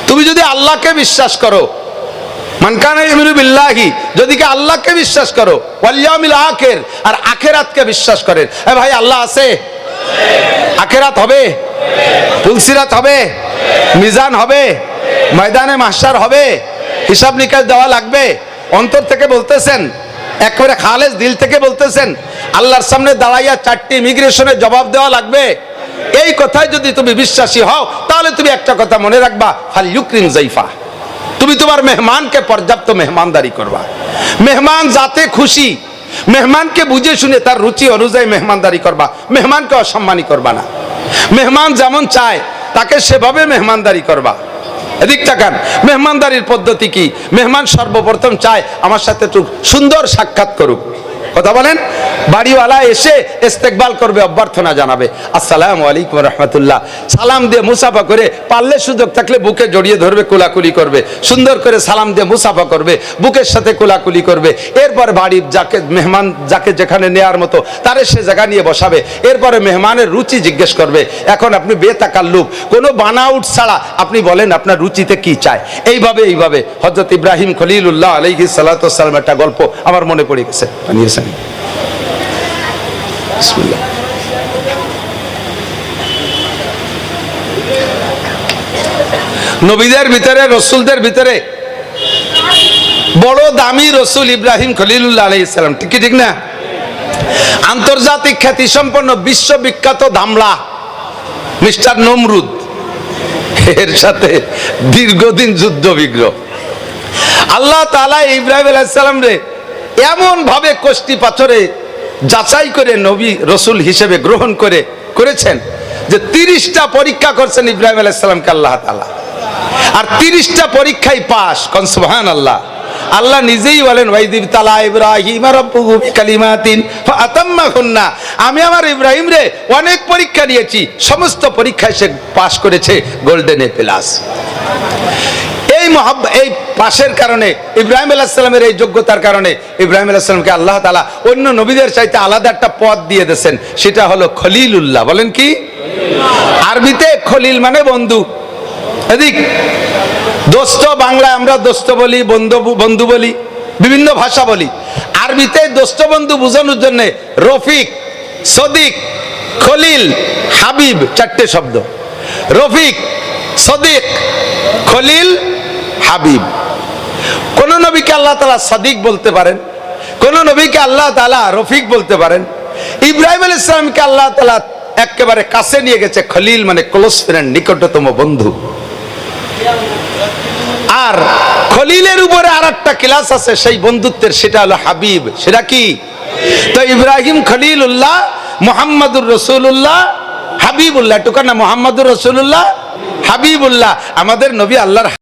তুমি যদি আল্লাহকে বিশ্বাস করো, মান কানা ইউমিনু বিল্লাহি, যদি কি আল্লাহকে বিশ্বাস করো, ওয়াল ইয়াউমিল আখির, আর আখিরাতকে বিশ্বাস করেন। এ ভাই আল্লাহ আছে? আখিরাত হবে, পুলসিরাত হবে, মিজান হবে, ময়দানে মাহশার হবে, হিসাব নিকাশ দেওয়া লাগবে। অন্তর থেকে বলতেছেন, একবারে খালেস দিল থেকে বলতেছেন, আল্লাহর সামনে দাঁড়াইয়া 4টি ইমিগ্রেশনের জবাব দেওয়া লাগবে। এই কথায় যদি তুমি বিশ্বাসী হও তাহলে তুমি একটা কথা মনে রাখবা, ফাল ইউক্রিম জাইফা, তুমি তোমার মেহমানকে পর্যাপ্ত মেহমানদারি করবা। মেহমান যাতে খুশি, মেহমানকে বুঝে শুনে তার রুচি অনুযায়ী মেহমানদারি করবা, মেহমানকে অসম্মানী করবা না। মেহমান যেমন চায় তাকে সেভাবে মেহমানদারি করবা। এদিক তাকান, মেহমানদারির পদ্ধতি কি? মেহমান সর্বপ্রথম চায় আমার সাথে একটু সুন্দর সাক্ষাৎ করুক, কথা বলেন। বাড়িওয়ালা এসে ইস্তেকবাল করবে, অভ্যর্থনা জানাবে, আসসালামু আলাইকুম রাহমাতুল্লাহ, সালাম দিয়ে মুসাফা করে, পারলে সুযোগ থাকলে বুকে জড়িয়ে ধরবে, কোলাকুলি করবে, সুন্দর করে সালাম দিয়ে মুসাফা করবে, বুকের সাথে কোলাকুলি করবে। এরপর বাড়ির যাকে মেহমান যাকে যেখানে নেয়ার মতো তারে সে জায়গা নিয়ে বসাবে। এরপরে মেহমানের রুচি জিজ্ঞেস করবে। এখন আপনি বেতাকাল্লুফ কোনো বানাউট ছাড়া আপনি বলেন আপনার রুচিতে কি চায়। এইভাবে হযরত ইব্রাহিম খলিলুল্লাহ আলাইহিস সালাতু ওয়াস সালাম একটা গল্প আমার মনে পড়ে গেছে, জানিয়েছেন। বিসমিল্লাহ। নবীদের ভিতরে, রসুলদের ভিতরে বড় দামি রসুল ইব্রাহিম খলিলুল্লাহ আলাইহিস সালাম, ঠিক না? আন্তর্জাতিক খ্যাতি সম্পন্ন বিশ্ববিখ্যাত দামলা মিস্টার নমরুদ, এর সাথে দীর্ঘদিন যুদ্ধ বিগ্রহ। আল্লাহ তাআলা ইব্রাহিম আলাইহিস সালাম রে এমন ভাবে কষ্টি পাথরে যাচাই করে নবী রসুল হিসেবে গ্রহণ করেছেন যে 30টা পরীক্ষা করছেন ইব্রাহিম আলাইহিস সালামকে আল্লাহ তাআলা, আর 30টা পরীক্ষায় পাস। কোন সুবহানাল্লাহ। আল্লাহ নিজেই বলেন, ওয়াইদিব তালা ইব্রাহিম রাব্বুহু বিকালিমাতিন ফাআতাম্মাহুন্না, আমি আমার ইব্রাহিম রে অনেক পরীক্ষা নিয়েছি, সমস্ত পরীক্ষায় সে পাস করেছে গোল্ডেন এ প্লাস। এই পাশের কারণে, ইব্রাহিম আলাইহিস সালামের এই যোগ্যতার কারণে ইব্রাহিম আলাইহিস সালামকে আল্লাহ তাআলা অন্য নবীদের চাইতে আলাদা একটা পদ দিয়ে দিয়েছেন, সেটা হলো খলিলুল্লাহ। বলেন কি? আরবিতে খলিল মানে বন্ধু। এদিক দোস্ত, বাংলায় আমরা দোস্ত বলি, বন্ধু বলি, বিভিন্ন ভাষা বলি। আরবিতে দোস্ত বন্ধু বোঝানোর জন্য রফিক, সদিক, খলিল, হাবিব, 4টে শব্দ। রফিক, সদিক, খলিল, হাবিব। কোন নবীকে আল্লাহ তাআলা সাদিক বলতে পারেন, কোন নবীকে আল্লাহ তাআলা রফিক বলতে পারেন। ইব্রাহিম আলাইহিস সালামকে আল্লাহ তাআলা একেবারে কাছে নিয়ে গেছে, খলিল মানে ক্লোজ ফ্রেন্ড, নিকটতম বন্ধু। আর খলিলের উপরে আরেকটা ক্লাস আছে সেই বন্ধুত্বের, সেটা হলো হাবিব। সেটা কি? তো ইব্রাহিম খলিলুল্লাহ, মুহাম্মাদুর রাসূলুল্লাহ, হাবিবুল্লাহ। টুকানা মুহাম্মাদুর রাসূলুল্লাহ, হাবিবুল্লাহ। আমাদের নবী আল্লাহর